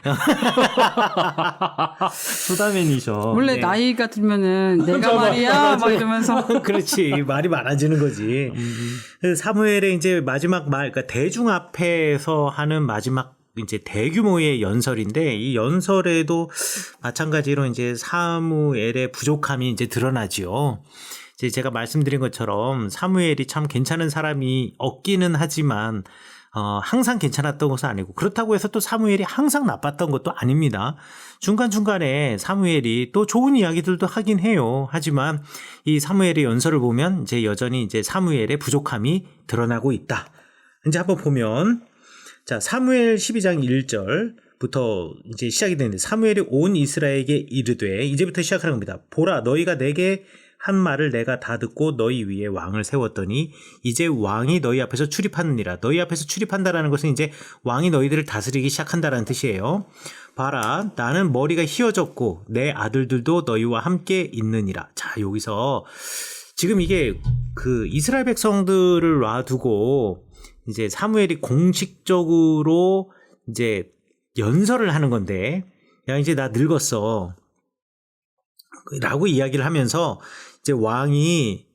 S2: 수다맨이셔.
S3: 원래 나이가 들면은 내가 말이야 이러면서.
S1: 그렇지. 말이 많아지는 거지. 사무엘의 이제 마지막 말, 그러니까 대중 앞에서 하는 마지막 이제 대규모의 연설인데 이 연설에도 마찬가지로 이제 사무엘의 부족함이 이제 드러나지요. 이제 제가 말씀드린 것처럼 사무엘이 참 괜찮은 사람이 없기는 하지만 항상 괜찮았던 것은 아니고 그렇다고 해서 또 사무엘이 항상 나빴던 것도 아닙니다. 중간중간에 사무엘이 또 좋은 이야기들도 하긴 해요. 하지만 이 사무엘의 연설을 보면 이제 여전히 이제 사무엘의 부족함이 드러나고 있다. 이제 한번 보면 자, 사무엘 12장 1절부터 이제 시작이 되는데 사무엘이 온 이스라엘에게 이르되 이제부터 시작하는 겁니다. 보라 너희가 내게 한 말을 내가 다 듣고 너희 위에 왕을 세웠더니 이제 왕이 너희 앞에서 출입하느니라. 너희 앞에서 출입한다라는 것은 이제 왕이 너희들을 다스리기 시작한다라는 뜻이에요. 봐라 나는 머리가 휘어졌고 내 아들들도 너희와 함께 있느니라. 자, 여기서 지금 이게 그 이스라엘 백성들을 놔두고 이제 사무엘이 공식적으로 이제 연설을 하는 건데 야 이제 나 늙었어 라고 이야기를 하면서 이제 왕이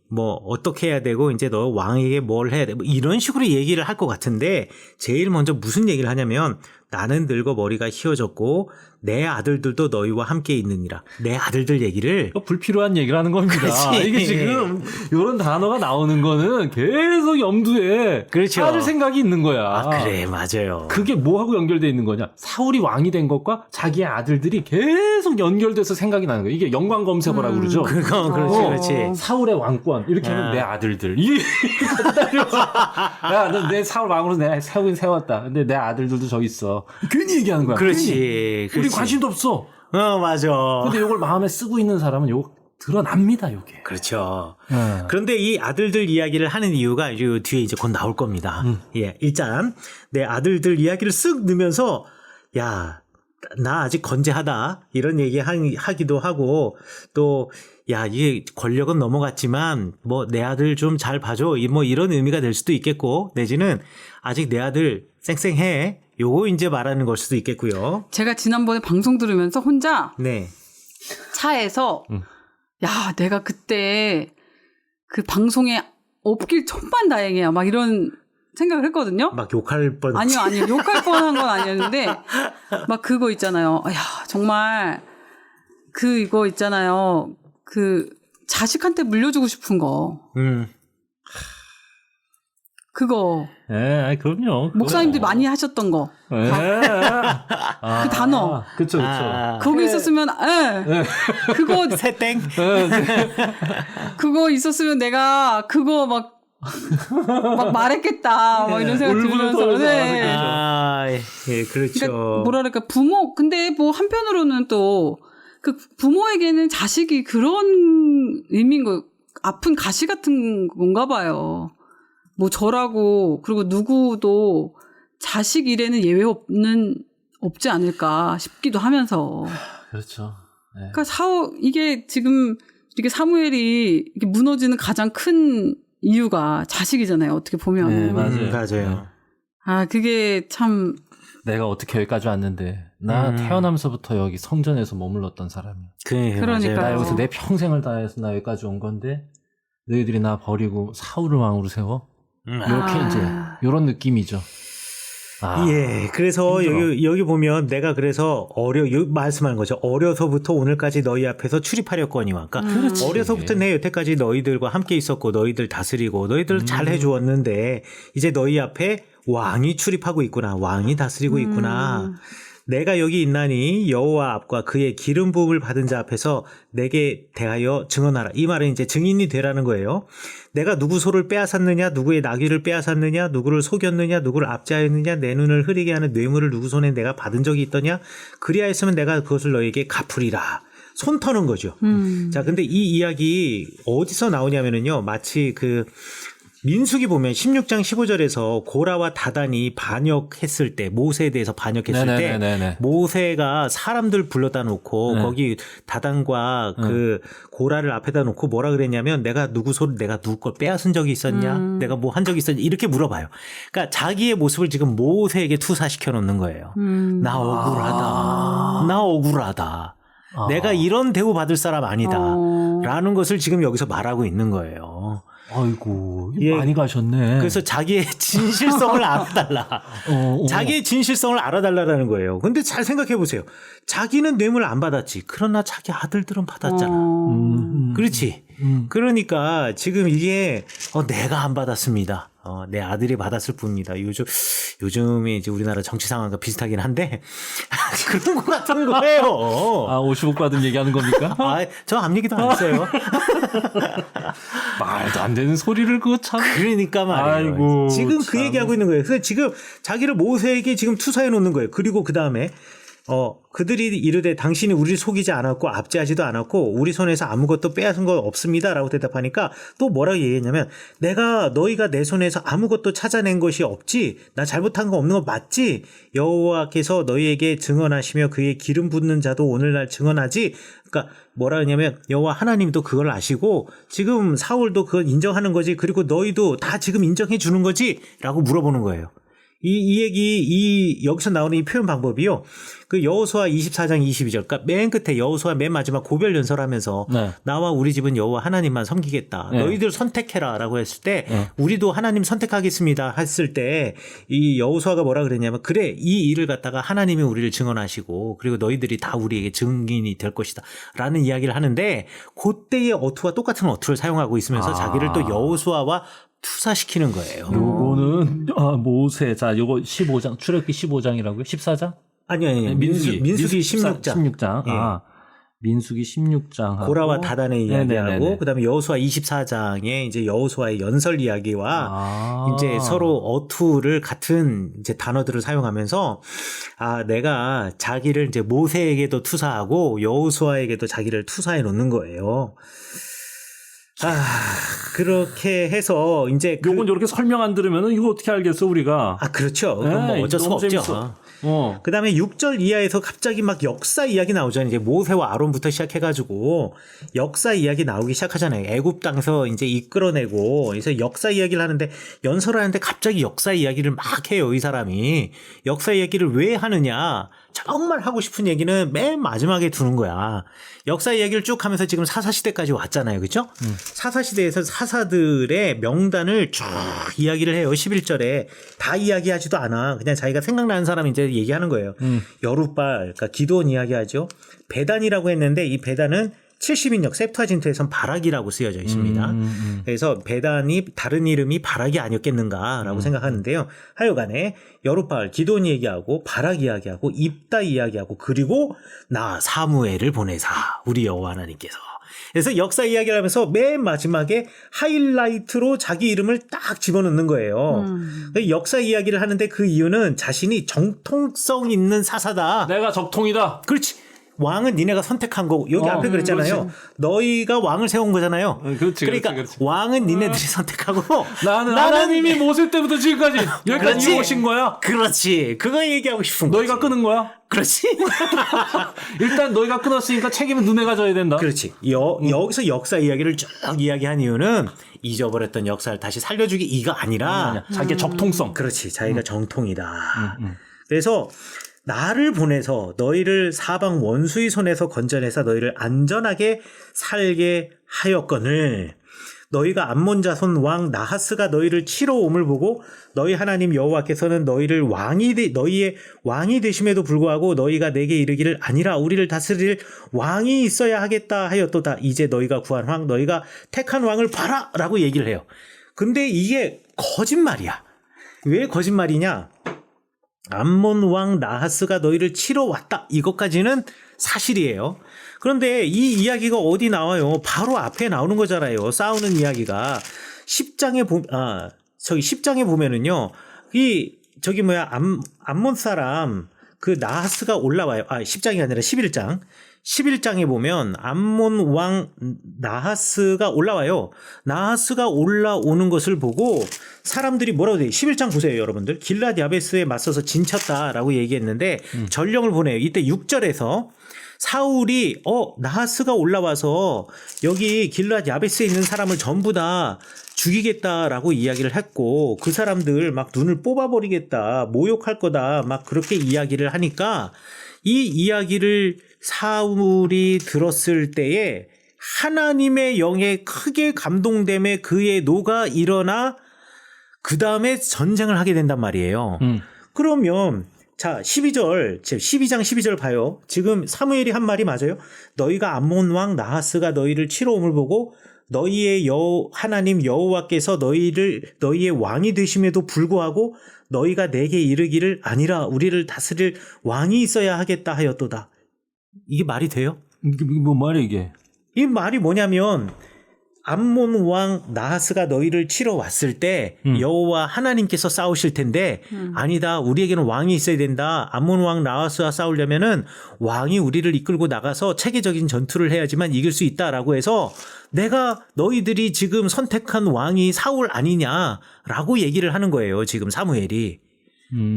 S1: 어떻게 해야 되고 이제 너 왕에게 뭘 해야 돼 이런 식으로 얘기를 할 것 같은데 제일 먼저 무슨 얘기를 하냐면 나는 늙어 머리가 휘어졌고 내 아들들도 너희와 함께 있느니라. 내 아들들 얘기를
S2: 불필요한 얘기를 하는 겁니다.
S1: 그렇지.
S2: 이게 지금 이런 단어가 나오는 거는 계속 염두에
S1: 그렇죠.
S2: 할 생각이 있는 거야.
S1: 그래 맞아요.
S2: 그게 뭐하고 연결돼 있는 거냐? 사울이 왕이 된 것과 자기의 아들들이 계속 연결돼서 생각이 나는 거야. 이게 연관검색어라고 그러죠.
S1: 그렇지.
S2: 사울의 왕권 이렇게 하면 내 아들들 이게 야, 너 내 사울 왕으로 내가 세우긴 세웠다. 근데 내 아들들도 저기 있어. 괜히 얘기하는 거야.
S1: 그렇지.
S2: 우리 관심도 없어.
S1: 맞아.
S2: 근데 이걸 마음에 쓰고 있는 사람은 드러납니다, 이게.
S1: 그렇죠.
S2: 예.
S1: 그런데 이 아들들 이야기를 하는 이유가 이 뒤에 이제 곧 나올 겁니다. 예, 일단 내 아들들 이야기를 쓱 넣으면서 야, 나 아직 건재하다 이런 얘기 하기도 하고 또 야, 이게 권력은 넘어갔지만 뭐 내 아들 좀 잘 봐줘 뭐 이런 의미가 될 수도 있겠고 내지는 아직 내 아들 쌩쌩해 요거 이제 말하는 걸 수도 있겠고요.
S3: 제가 지난번에 방송 들으면서 혼자
S1: 네.
S3: 차에서 야, 내가 그때 그 방송에 없길 천만다행이야. 막 이런 생각을 했거든요.
S1: 막 욕할 뻔.
S3: 아니요. 욕할 뻔한 건 아니었는데 막 그거 있잖아요. 야, 정말 이거 있잖아요. 그 자식한테 물려주고 싶은 거. 그거.
S2: 예, 그럼요.
S3: 목사님들이 많이 하셨던 거.
S2: 예.
S3: 그 단어.
S2: 그쵸.
S3: 거기 있었으면, 그거,
S1: 새땡.
S3: 그거 있었으면 내가 그거 막 말했겠다. 막 이런 생각 들면서. 네.
S1: 예, 그렇죠.
S3: 그러니까 뭐랄까, 부모, 근데 뭐 한편으로는 또 그 부모에게는 자식이 그런 의미인 거, 아픈 가시 같은 건가 봐요. 뭐 저라고, 그리고 누구도 자식 일에는 예외 없지 않을까 싶기도 하면서.
S2: 그렇죠. 네.
S3: 그러니까 이게 지금 이렇게 사무엘이 이렇게 무너지는 가장 큰 이유가 자식이잖아요. 어떻게 보면.
S2: 네, 맞아요.
S1: 맞아요.
S3: 아, 그게 참.
S2: 내가 어떻게 여기까지 왔는데 나 태어나면서부터 여기 성전에서 머물렀던 사람이야.
S3: 그러니까요.
S2: 나 여기서 내 평생을 다해서 나 여기까지 온 건데 너희들이 나 버리고 사울을 왕으로 세워? 이렇게 이제 이런 느낌이죠.
S1: 예, 그래서
S2: 힘들어.
S1: 여기 보면 내가 그래서 말씀하는 거죠. 어려서부터 오늘까지 너희 앞에서 출입하렸거니와. 그러니까 어려서부터 내 여태까지 너희들과 함께 있었고 너희들 다스리고 너희들 잘 해주었는데 이제 너희 앞에 왕이 출입하고 있구나. 왕이 다스리고 있구나. 내가 여기 있나니 여호와 앞과 그의 기름 부음을 받은 자 앞에서 내게 대하여 증언하라. 이 말은 이제 증인이 되라는 거예요. 내가 누구 소를 빼앗았느냐, 누구의 나귀를 빼앗았느냐, 누구를 속였느냐, 누구를 압제하였느냐, 내 눈을 흐리게 하는 뇌물을 누구 손에 내가 받은 적이 있더냐. 그리하였으면 내가 그것을 너에게 갚으리라. 손 터는 거죠. 자, 근데 이 이야기 어디서 나오냐면은요, 마치 민수기 보면 16장 15절에서 고라와 다단이 반역했을 때 모세에 대해서 반역했을 때 모세가 사람들 불러다 놓고 거기 다단과 그 고라를 앞에다 놓고 뭐라 그랬냐면 내가 누구 걸 빼앗은 적이 있었냐? 내가 뭐 한 적이 있었냐? 이렇게 물어봐요. 그러니까 자기의 모습을 지금 모세에게 투사시켜 놓는 거예요. 나 억울하다. 나 억울하다. 내가 이런 대우 받을 사람 아니다. 라는 것을 지금 여기서 말하고 있는 거예요.
S2: 아이고,
S1: 예.
S2: 많이 가셨네.
S1: 그래서 자기의 진실성을 알아달라. 자기의 진실성을 알아달라라는 거예요. 근데 잘 생각해 보세요. 자기는 뇌물 안 받았지. 그러나 자기 아들들은 받았잖아. 그렇지. 그러니까 지금 이게 내가 안 받았습니다. 내 아들이 받았을 뿐입니다. 요즘에 이제 우리나라 정치 상황과 비슷하긴 한데 그런 것 같은 거예요.
S2: 50억 받은 얘기하는 겁니까?
S1: 저 앞 얘기도 안 했어요.
S2: 말도 안 되는 소리를 그거 참.
S1: 그러니까 말이에요.
S2: 아이고,
S1: 지금
S2: 참.
S1: 그 얘기하고 있는 거예요. 그래서 지금 자기를 모세에게 지금 투사해 놓는 거예요. 그리고 그 다음에 그들이 이르되 당신이 우리를 속이지 않았고 압제하지도 않았고 우리 손에서 아무것도 빼앗은 거 없습니다라고 대답하니까 또 뭐라고 얘기했냐면 너희가 내 손에서 아무것도 찾아낸 것이 없지 나 잘못한 거 없는 거 맞지 여호와께서 너희에게 증언하시며 그의 기름 붓는 자도 오늘날 증언하지. 그러니까 뭐라 하냐면 여호와 하나님도 그걸 아시고 지금 사울도 그걸 인정하는 거지 그리고 너희도 다 지금 인정해 주는 거지 라고 물어보는 거예요. 여기서 나오는 이 표현 방법이요. 그 여호수아 24장 22절. 그러니까 맨 끝에 여호수아 맨 마지막 고별 연설하면서 나와 우리 집은 여호와 하나님만 섬기겠다. 너희들 선택해라라고 했을 때 우리도 하나님 선택하겠습니다 했을 때 이 여호수아가 뭐라 그랬냐면 그래 이 일을 갖다가 하나님이 우리를 증언하시고 그리고 너희들이 다 우리에게 증인이 될 것이다라는 이야기를 하는데 그때의 어투와 똑같은 어투를 사용하고 있으면서 자기를 또 여호수아와 투사시키는 거예요.
S2: 요거는 모세. 자, 요거 15장 출애굽기 15장이라고요? 14장?
S1: 아니. 민수기 16장.
S2: 16장.
S1: 예.
S2: 민수기 16장.
S1: 고라와 다단의 이야기하고 그다음에 여호수아 24장에 이제 여호수아의 연설 이야기와 이제 서로 어투를 같은 이제 단어들을 사용하면서 내가 자기를 이제 모세에게도 투사하고 여호수아에게도 자기를 투사해 놓는 거예요. 그렇게 해서 이제
S2: 요건 저렇게 설명 안 들으면은 이거 어떻게 알겠어 우리가?
S1: 그렇죠. 그건 뭐 어쩔 수
S2: 너무
S1: 없죠.
S2: 재밌어.
S1: 그 다음에 6절 이하에서 갑자기 막 역사 이야기 나오잖아요. 이제 모세와 아론부터 시작해가지고 역사 이야기 나오기 시작하잖아요. 애굽 땅에서 이제 이끌어내고, 그래서 역사 이야기를 하는데, 연설을 하는데 갑자기 역사 이야기를 막 해요, 이 사람이. 역사 이야기를 왜 하느냐? 정말 하고 싶은 얘기는 맨 마지막에 두는 거야. 역사 이야기를 쭉 하면서 지금 사사시대까지 왔잖아요. 그죠? 사사시대에서 사사들의 명단을 쭉 이야기를 해요. 11절에. 다 이야기하지도 않아. 그냥 자기가 생각나는 사람 이제 얘기하는 거예요. 여룻발, 그러니까 기드온 이야기하죠. 베단이라고 했는데 이 베단은 70인역 셉투아진트에선 바락이라고 쓰여져 있습니다. 그래서 베단이 다른 이름이 바락이 아니었겠는가라고 생각하는데요. 하여간에 여룻발, 기드온 얘기하고 바락 이야기하고 입다 이야기하고 그리고 나 사무엘을 보내사 우리 여호와 하나님께서. 그래서 역사 이야기를 하면서 맨 마지막에 하이라이트로 자기 이름을 딱 집어넣는 거예요. 역사 이야기를 하는데 그 이유는 자신이 정통성 있는 사사다.
S2: 내가 적통이다.
S1: 그렇지. 왕은 니네가 선택한 거고 여기 앞에 그랬잖아요.
S2: 그렇지.
S1: 너희가 왕을 세운 거잖아요.
S2: 그렇지,
S1: 그러니까
S2: 그렇지.
S1: 왕은 니네들이 선택하고
S2: 나는 하나님이 모세 때부터 지금까지 여기까지
S1: 그렇지.
S2: 오신 거야.
S1: 그렇지. 그거 얘기하고 싶은 거지.
S2: 너희가 끄는 거야.
S1: 그렇지.
S2: 일단 너희가 끊었으니까 책임은 너네가 져야 된다.
S1: 그렇지. 여기서 역사 이야기를 쭉 이야기한 이유는 잊어버렸던 역사를 다시 살려주기 이가 아니라
S2: 자기의 적통성.
S1: 그렇지. 자기가 정통이다. 그래서 나를 보내서 너희를 사방 원수의 손에서 건져내서 너희를 안전하게 살게 하였거늘 너희가 암몬 자손 왕 나하스가 너희를 치러 옴을 보고 너희 하나님 여호와께서는 너희의 왕이 되심에도 불구하고 너희가 내게 이르기를 아니라 우리를 다스릴 왕이 있어야 하겠다 하였도다. 이제 너희가 구한 왕 너희가 택한 왕을 봐라 라고 얘기를 해요. 근데 이게 거짓말이야. 왜 거짓말이냐? 암몬 왕 나하스가 너희를 치러 왔다. 이것까지는 사실이에요. 그런데 이 이야기가 어디 나와요? 바로 앞에 나오는 거잖아요. 싸우는 이야기가 10장에 보면은요. 암몬 사람 그 나하스가 올라와요. 10장이 아니라 11장. 11장에 보면 암몬 왕 나하스가 올라와요. 나하스가 올라오는 것을 보고 사람들이 뭐라고 돼요? 11장 보세요, 여러분들. 길랏 야베스에 맞서서 진쳤다라고 얘기했는데 전령을 보내요. 이때 6절에서 사울이 나하스가 올라와서 여기 길랏 야베스에 있는 사람을 전부 다 죽이겠다라고 이야기를 했고 그 사람들 막 눈을 뽑아버리겠다, 모욕할 거다, 막 그렇게 이야기를 하니까 이 이야기를 사울이 들었을 때에 하나님의 영에 크게 감동됨에 그의 노가 일어나 그 다음에 전쟁을 하게 된단 말이에요. 그러면 자 12장 12절 봐요. 지금 사무엘이 한 말이 맞아요. 너희가 암몬 왕 나하스가 너희를 치러 옴을 보고 너희의 하나님 여호와께서 너희의 왕이 되심에도 불구하고 너희가 내게 이르기를 아니라 우리를 다스릴 왕이 있어야 하겠다 하였도다. 이게 말이 돼요?
S2: 이게 뭐 말이야 이게?
S1: 이 말이 뭐냐면 암몬 왕 나하스가 너희를 치러 왔을 때 여호와 하나님께서 싸우실 텐데 아니다, 우리에게는 왕이 있어야 된다. 암몬 왕 나하스와 싸우려면은 왕이 우리를 이끌고 나가서 체계적인 전투를 해야지만 이길 수 있다라고 해서 내가 너희들이 지금 선택한 왕이 사울 아니냐라고 얘기를 하는 거예요, 지금 사무엘이.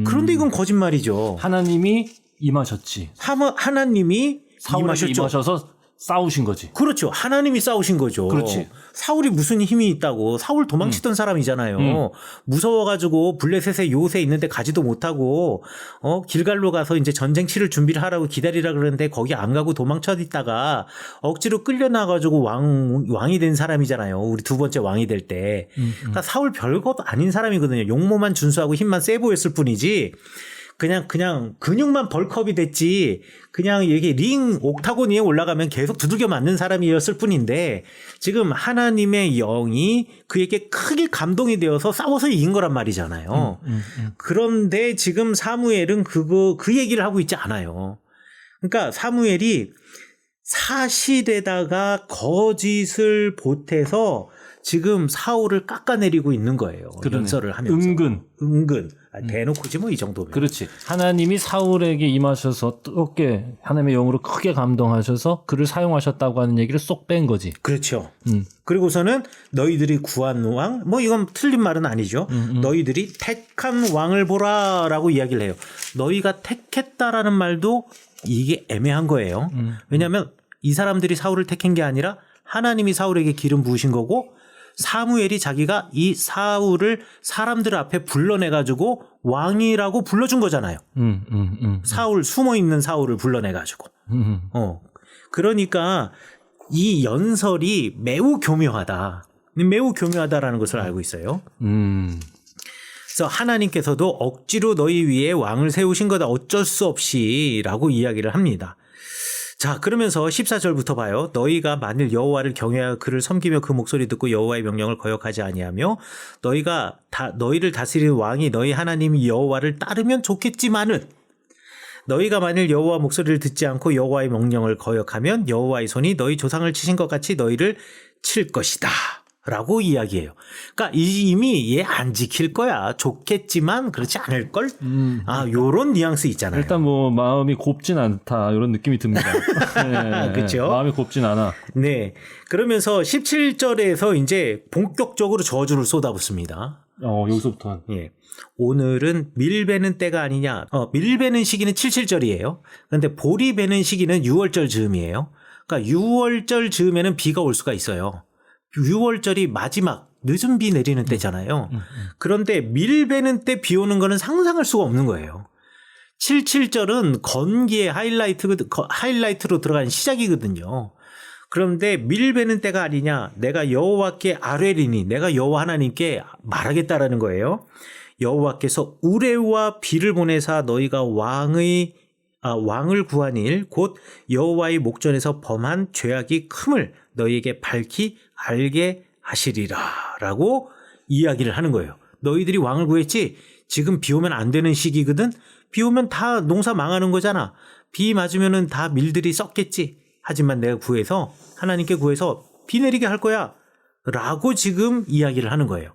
S1: 그런데 이건 거짓말이죠.
S2: 하나님이 임하셨지.
S1: 하나님이
S2: 사울에게 임하셔서 싸우신 거지.
S1: 그렇죠. 하나님이 싸우신 거죠.
S2: 그렇지.
S1: 사울이 무슨 힘이 있다고. 사울 도망치던 사람이잖아요. 무서워가지고 블레셋에 요새 있는데 가지도 못하고 길갈로 가서 이제 전쟁 치를 준비를 하라고 기다리라 그러는데 거기 안 가고 도망쳐 있다가 억지로 끌려나가지고 왕이 된 사람이잖아요. 우리 두 번째 왕이 될 때. 그러니까 사울 별것 아닌 사람이거든요. 용모만 준수하고 힘만 세 보였을 뿐이지. 그냥 근육만 벌크업이 됐지 그냥 이게 링 옥타곤 위에 올라가면 계속 두들겨 맞는 사람이었을 뿐인데 지금 하나님의 영이 그에게 크게 감동이 되어서 싸워서 이긴 거란 말이잖아요. 그런데 지금 사무엘은 그 얘기를 하고 있지 않아요. 그러니까 사무엘이 사실에다가 거짓을 보태서 지금 사울을 깎아내리고 있는 거예요.
S2: 그러네.
S1: 연설을 하면서.
S2: 은근.
S1: 대놓고지 뭐 이 정도면.
S2: 그렇지. 하나님이 사울에게 임하셔서 뜨겁게 하나님의 영으로 크게 감동하셔서 그를 사용하셨다고 하는 얘기를 쏙 뺀 거지.
S1: 그렇죠. 그리고서는 너희들이 구한 왕, 뭐 이건 틀린 말은 아니죠. 너희들이 택한 왕을 보라라고 이야기를 해요. 너희가 택했다라는 말도 이게 애매한 거예요. 왜냐하면 이 사람들이 사울을 택한 게 아니라 하나님이 사울에게 기름 부으신 거고 사무엘이 자기가 이 사울을 사람들 앞에 불러내가지고 왕이라고 불러준 거잖아요. 사울, 숨어있는 사울을 불러내가지고. 그러니까 이 연설이 매우 교묘하다. 매우 교묘하다라는 것을 알고 있어요. 그래서 하나님께서도 억지로 너희 위에 왕을 세우신 거다. 어쩔 수 없이 라고 이야기를 합니다. 자, 그러면서 14절부터 봐요. 너희가 만일 여호와를 경외하여 그를 섬기며 그 목소리 듣고 여호와의 명령을 거역하지 아니하며 너희를 다스리는 왕이 너희 하나님 여호와를 따르면 좋겠지만은 너희가 만일 여호와 목소리를 듣지 않고 여호와의 명령을 거역하면 여호와의 손이 너희 조상을 치신 것 같이 너희를 칠 것이다. 라고 이야기해요. 그러니까 이미 얘 안 지킬 거야. 좋겠지만 그렇지 않을 걸. 요런 뉘앙스 있잖아요.
S2: 일단 뭐 마음이 곱진 않다 이런 느낌이 듭니다. 네,
S1: 그렇죠.
S2: 마음이 곱진 않아.
S1: 네. 그러면서 17절에서 이제 본격적으로 저주를 쏟아붓습니다.
S2: 여기서부터.
S1: 예. 오늘은 밀베는 때가 아니냐. 밀베는 시기는 77절이에요. 그런데 보리 베는 시기는 6월절 즈음이에요. 그러니까 6월절 즈음에는 비가 올 수가 있어요. 6월절이 마지막 늦은 비 내리는 때잖아요. 그런데 밀베는 때 비 오는 거는 상상할 수가 없는 거예요. 77절은 건기의 하이라이트로 들어간 시작이거든요. 그런데 밀베는 때가 아니냐. 내가 여호와께 아뢰리니 내가 여호와 하나님께 말하겠다라는 거예요. 여호와께서 우레와 비를 보내사 너희가 왕을 구한 일 곧 여호와의 목전에서 범한 죄악이 큼을 너희에게 밝히 알게 하시리라 라고 이야기를 하는 거예요. 너희들이 왕을 구했지? 지금 비 오면 안 되는 시기거든? 비 오면 다 농사 망하는 거잖아. 비 맞으면은 다 밀들이 썩겠지. 하지만 내가 하나님께 구해서 비 내리게 할 거야 라고 지금 이야기를 하는 거예요.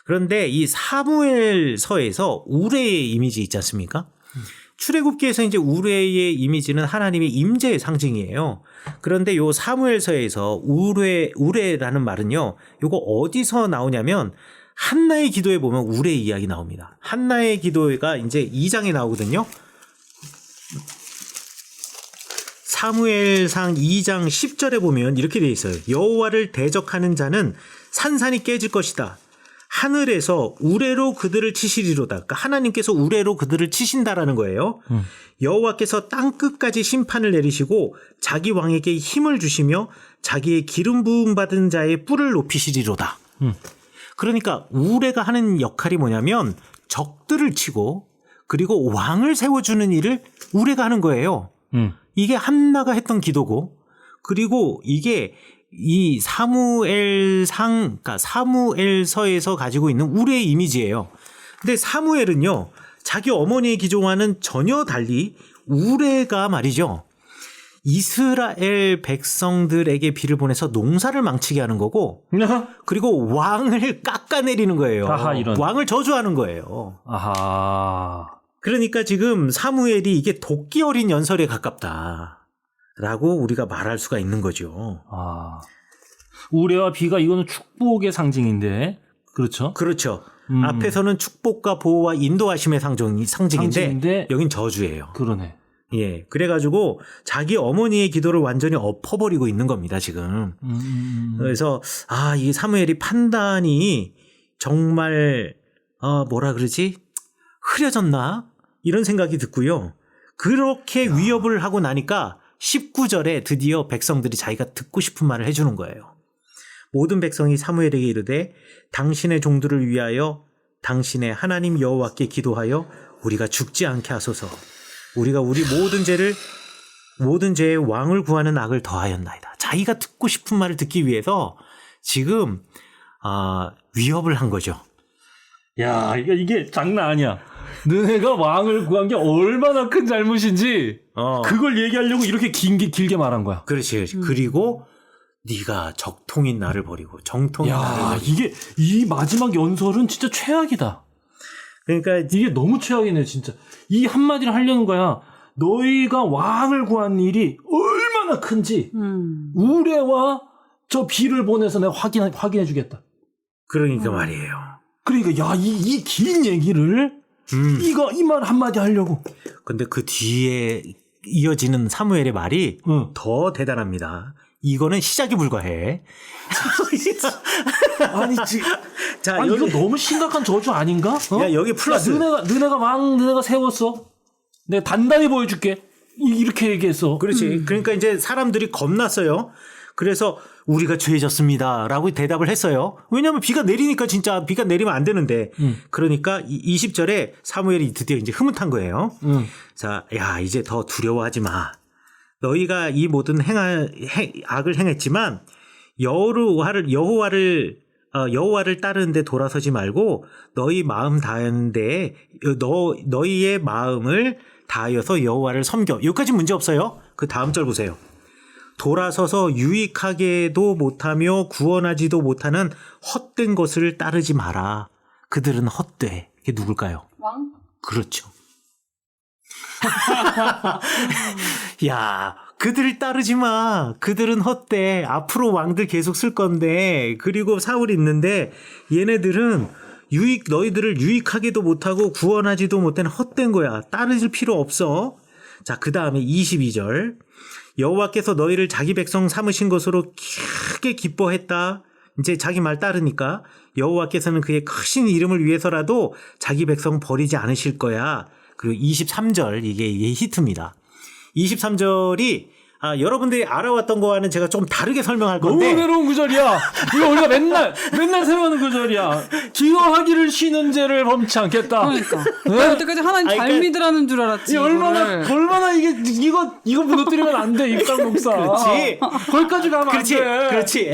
S1: 그런데 이 사무엘서에서 우레의 이미지 있지 않습니까? 출애굽기에서 이제 우레의 이미지는 하나님의 임재의 상징이에요. 그런데 요 사무엘서에서 우레라는 말은요. 요거 어디서 나오냐면 한나의 기도에 보면 우레의 이야기 나옵니다. 한나의 기도가 이제 2장에 나오거든요. 사무엘상 2장 10절에 보면 이렇게 돼 있어요. 여호와를 대적하는 자는 산산이 깨질 것이다. 하늘에서 우레로 그들을 치시리로다. 그러니까 하나님께서 우레로 그들을 치신다라는 거예요. 여호와께서 땅 끝까지 심판을 내리시고 자기 왕에게 힘을 주시며 자기의 기름 부음 받은 자의 뿔을 높이시리로다. 그러니까 우레가 하는 역할이 뭐냐면 적들을 치고 그리고 왕을 세워주는 일을 우레가 하는 거예요. 이게 한나가 했던 기도고 그리고 이게 이 그러니까 사무엘서에서 가지고 있는 우레의 이미지예요. 근데 사무엘은요, 자기 어머니의 기종와는 전혀 달리 우레가 말이죠. 이스라엘 백성들에게 비를 보내서 농사를 망치게 하는 거고, 그리고 왕을 깎아내리는 거예요.
S2: 아하, 이런.
S1: 왕을 저주하는 거예요.
S2: 아하.
S1: 그러니까 지금 사무엘이 이게 도끼 어린 연설에 가깝다. 라고 우리가 말할 수가 있는 거죠.
S2: 우레와 비가 이거는 축복의 상징인데, 그렇죠?
S1: 그렇죠. 앞에서는 축복과 보호와 인도하심의 상징인데 여긴 저주예요.
S2: 그러네.
S1: 예, 그래가지고 자기 어머니의 기도를 완전히 엎어버리고 있는 겁니다 지금. 그래서 이 사무엘이 판단이 정말 뭐라 그러지? 흐려졌나? 이런 생각이 듣고요. 그렇게 위협을 하고 나니까 19절에 드디어 백성들이 자기가 듣고 싶은 말을 해주는 거예요. 모든 백성이 사무엘에게 이르되 당신의 종들을 위하여 당신의 하나님 여호와께 기도하여 우리가 죽지 않게 하소서. 우리가 우리 모든 죄의 왕을 구하는 악을 더하였나이다. 자기가 듣고 싶은 말을 듣기 위해서 지금 위협을 한 거죠.
S2: 야, 이게 장난 아니야. 너네가 왕을 구한 게 얼마나 큰 잘못인지 그걸 얘기하려고 이렇게 길게 말한 거야.
S1: 그렇지. 그리고 네가 적통인 나를 버리고 정통인 나를
S2: 야,
S1: 버리고.
S2: 이게 이 마지막 연설은 진짜 최악이다.
S1: 그러니까
S2: 이게 너무 최악이네, 진짜. 이 한마디를 하려는 거야. 너희가 왕을 구한 일이 얼마나 큰지 우레와 저 비를 보내서 내가 확인해 주겠다.
S1: 그러니까 말이에요.
S2: 그러니까 야, 이 긴 얘기를 이 말 한마디 하려고.
S1: 근데 그 뒤에 이어지는 사무엘의 말이 더 대단합니다. 이거는 시작이 불과해.
S2: 아니, 지금
S1: 자,
S2: 아니
S1: 여기,
S2: 이거 너무 심각한 저주 아닌가? 어?
S1: 야, 여기 플러스.
S2: 야, 너네가 세웠어. 내가 단단히 보여줄게. 이렇게 얘기했어.
S1: 그렇지. 그러니까 이제 사람들이 겁났어요. 그래서 우리가 죄졌습니다. 라고 대답을 했어요. 왜냐하면 비가 내리니까 진짜 비가 내리면 안 되는데. 그러니까 20절에 사무엘이 드디어 이제 흐뭇한 거예요. 자, 야, 이제 더 두려워하지 마. 너희가 이 모든 악을 행했지만 여호와를 따르는데 돌아서지 말고 너희 마음 다하는데 너희의 마음을 다하여서 여호와를 섬겨. 여기까지 문제 없어요. 그 다음 절 보세요. 돌아서서 유익하게도 못하며 구원하지도 못하는 헛된 것을 따르지 마라. 그들은 헛돼. 이게 누굴까요?
S3: 왕?
S1: 그렇죠. 야, 그들을 따르지 마. 그들은 헛돼. 앞으로 왕들 계속 쓸 건데. 그리고 사울이 있는데 얘네들은 너희들을 유익하게도 못하고 구원하지도 못한 헛된 거야. 따르실 필요 없어. 자, 그 다음에 22절. 여호와께서 너희를 자기 백성 삼으신 것으로 크게 기뻐했다. 이제 자기 말 따르니까 여호와께서는 그의 크신 이름을 위해서라도 자기 백성 버리지 않으실 거야. 그리고 23절 이게 히트입니다. 23절이 여러분들이 알아왔던 거와는 제가 좀 다르게 설명할 건데
S2: 너무 외로운 구절이야. 이거 우리가 맨날 설명하는 구절이야. 기도하기를 쉬는 죄를 범치 않겠다.
S3: 그러니까. 나 여태까지 하나님 잘
S1: 그러니까
S3: 믿으라는 줄 알았지.
S2: 이 얼마나 이거 무너뜨리면 안 돼, 입강 목사.
S1: 그렇지.
S2: 거기까지 가면
S1: 그렇지,
S2: 안 돼.
S1: 그렇지.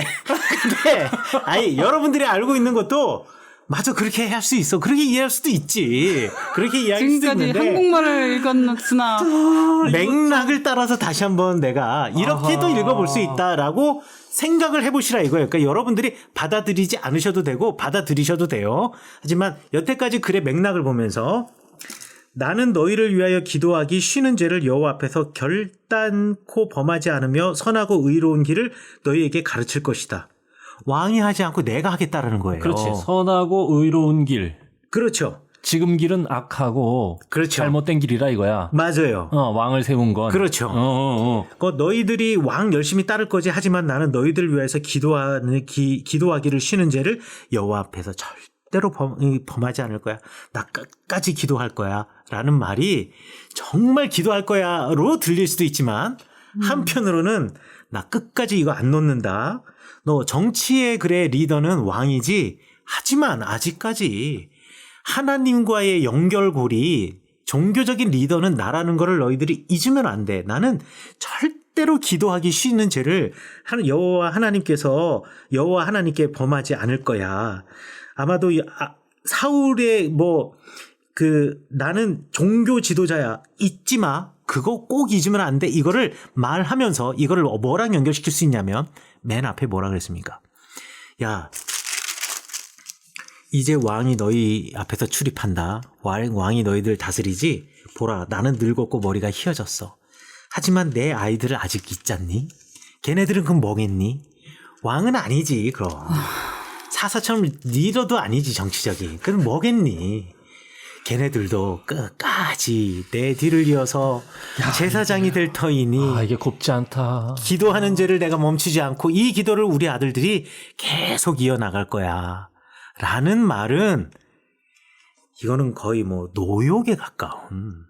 S1: 근데 여러분들이 알고 있는 것도 맞아, 그렇게 할 수 있어. 그렇게 이해할 수도 있지. 그렇게 이해할 수도
S3: 지금까지
S1: 있는데
S3: 한국말을 읽었으나
S1: 맥락을 따라서 다시 한번 내가 이렇게도 읽어볼 수 있다라고 생각을 해보시라 이거예요. 그러니까 여러분들이 받아들이지 않으셔도 되고 받아들이셔도 돼요. 하지만 여태까지 글의 맥락을 보면서 나는 너희를 위하여 기도하기 쉬는 죄를 여호와 앞에서 결단코 범하지 않으며 선하고 의로운 길을 너희에게 가르칠 것이다. 왕이 하지 않고 내가 하겠다라는 거예요.
S2: 그렇지. 선하고 의로운 길.
S1: 그렇죠.
S2: 지금 길은 악하고
S1: 그렇죠.
S2: 잘못된 길이라 이거야.
S1: 맞아요.
S2: 왕을 세운 건.
S1: 그렇죠. 너희들이 왕 열심히 따를 거지. 하지만 나는 너희들을 위해서 기도하기를 쉬는 죄를 여호와 앞에서 절대로 범하지 않을 거야. 나 끝까지 기도할 거야. 라는 말이 정말 기도할 거야로 들릴 수도 있지만 한편으로는 나 끝까지 이거 안 놓는다. 너 정치의 그래 리더는 왕이지. 하지만 아직까지 하나님과의 연결고리 종교적인 리더는 나라는 거를 너희들이 잊으면 안 돼. 나는 절대로 기도하기 쉬는 죄를 여호와 하나님께 범하지 않을 거야. 아마도 사울의 나는 종교 지도자야. 잊지 마. 그거 꼭 잊으면 안 돼. 이거를 말하면서 이거를 뭐랑 연결시킬 수 있냐면 맨 앞에 뭐라 그랬습니까? 야, 이제 왕이 너희 앞에서 출입한다. 왕이 너희들 다스리지? 보라, 나는 늙었고 머리가 휘어졌어. 하지만 내 아이들을 아직 잊잖니? 걔네들은 그럼 뭐겠니? 왕은 아니지, 그럼. 사사처럼 리더도 아니지, 정치적인. 그럼 뭐겠니? 걔네들도 끝까지 내 뒤를 이어서 제사장이 될 터이니
S2: 이게 곱지 않다.
S1: 기도하는 죄를 내가 멈추지 않고 이 기도를 우리 아들들이 계속 이어나갈 거야. 라는 말은 이거는 거의 노욕에 가까운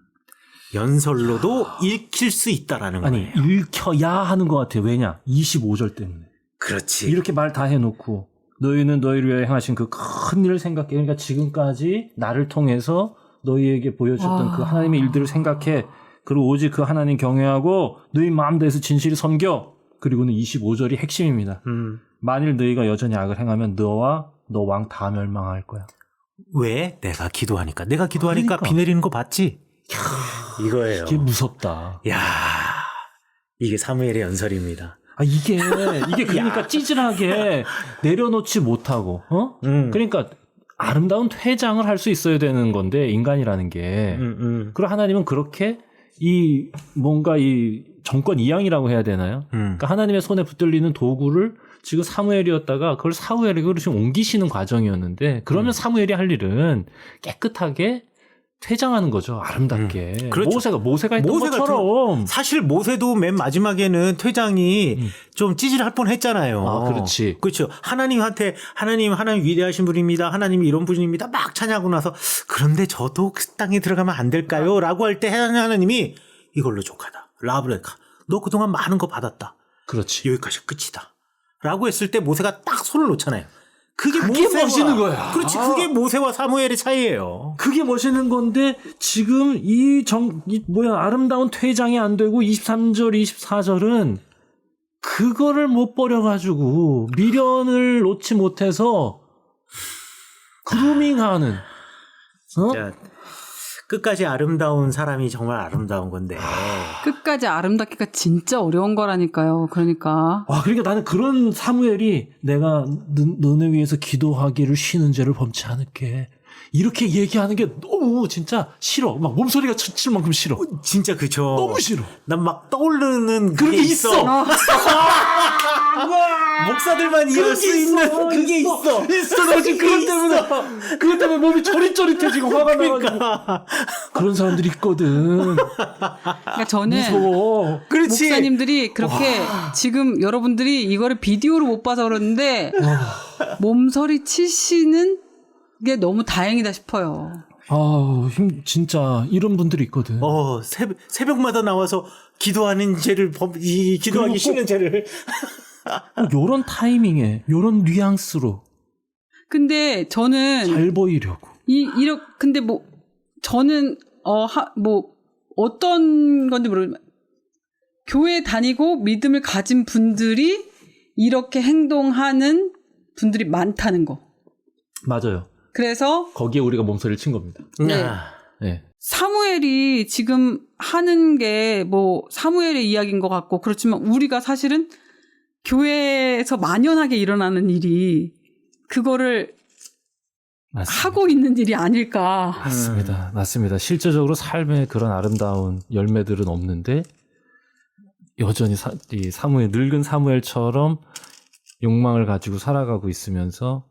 S1: 연설로도 읽힐 수 있다라는 거예요.
S2: 아니, 읽혀야 하는 것 같아요. 왜냐? 25절 때문에.
S1: 그렇지.
S2: 이렇게 말 다 해놓고 너희는 너희를 위해 행하신 그 큰 일을 생각해. 그러니까 지금까지 나를 통해서 너희에게 보여줬던 그 하나님의 일들을 생각해. 그리고 오직 그 하나님 경외하고 너희 마음 다해서 진실히 섬겨. 그리고는 25절이 핵심입니다. 만일 너희가 여전히 악을 행하면 너와 너 왕 다 멸망할 거야.
S1: 왜? 내가 기도하니까. 내가 기도하니까
S2: 그러니까.
S1: 비 내리는 거 봤지? 이거예요.
S2: 이게 무섭다.
S1: 야, 이게 사무엘의 연설입니다.
S2: 이게 그러니까 찌질하게 내려놓지 못하고, 그러니까 아름다운 퇴장을 할 수 있어야 되는 건데, 인간이라는 게. 그리고 하나님은 그렇게 뭔가 이 정권 이양이라고 해야 되나요? 그러니까 하나님의 손에 붙들리는 도구를 지금 사무엘이었다가 그걸 사무엘에게 지금 옮기시는 과정이었는데, 그러면 사무엘이 할 일은 깨끗하게 퇴장하는 거죠. 아름답게.
S1: 그렇죠.
S2: 모세가 했던 것처럼.
S1: 사실 모세도 맨 마지막에는 퇴장이 좀 찌질할 뻔했잖아요.
S2: 그렇지.
S1: 그렇죠. 하나님 위대하신 분입니다. 하나님이 이런 분입니다. 막 찬양하고 나서 그런데 저도 그 땅에 들어가면 안 될까요? 라고 할 때 하나님이 이걸로 족하다. 라브레카. 너 그동안 많은 거 받았다.
S2: 그렇지.
S1: 여기까지 끝이다. 라고 했을 때 모세가 딱 손을 놓잖아요. 그게
S2: 멋있는 거야.
S1: 그렇지. 그게 모세와 사무엘의 차이예요.
S2: 그게 멋있는 건데 지금 아름다운 퇴장이 안 되고 23절, 24절은 그거를 못 버려가지고 미련을 놓지 못해서 그루밍하는.
S1: 자, 끝까지 아름다운 사람이 정말 아름다운 건데.
S3: 끝까지 아름답기가 진짜 어려운 거라니까요. 그러니까.
S2: 그러니까 나는 그런 사무엘이 내가 너네 위해서 기도하기를 쉬는 죄를 범치 않을게. 이렇게 얘기하는 게 너무 진짜 싫어. 막 몸소리가 칠 만큼 싫어.
S1: 진짜 그쵸.
S2: 너무 싫어.
S1: 난 막 떠오르는
S2: 그런 게 있어.
S1: 목사들만 이해할 수 있는 그게 있어.
S2: 나 지금 그것 때문에 몸이 저릿저릿해 지금 화가 나가지고. 그런 사람들이 있거든.
S3: 그러니까 저는
S2: 무서워.
S1: 그렇지.
S3: 목사님들이 그렇게 지금 여러분들이 이거를 비디오로 못 봐서 그러는데 몸서리 치시는 게 너무 다행이다 싶어요.
S2: 진짜 이런 분들이 있거든.
S1: 새벽마다 나와서 기도하는 죄를 기도하기 싫은 죄를.
S2: 요런 타이밍에 요런 뉘앙스로
S3: 근데 저는
S2: 잘 보이려고.
S3: 근데 저는 어떤 건지 모르지만 교회 다니고 믿음을 가진 분들이 이렇게 행동하는 분들이 많다는 거.
S2: 맞아요.
S3: 그래서
S2: 거기에 우리가 몸소리를 친 겁니다.
S3: 네.
S2: 네.
S3: 사무엘이 지금 하는 게 사무엘의 이야기인 것 같고 그렇지만 우리가 사실은 교회에서 만연하게 일어나는 일이 그거를
S2: 맞습니다.
S3: 하고 있는 일이 아닐까.
S2: 맞습니다. 실제적으로 삶에 그런 아름다운 열매들은 없는데 여전히 늙은 사무엘처럼 욕망을 가지고 살아가고 있으면서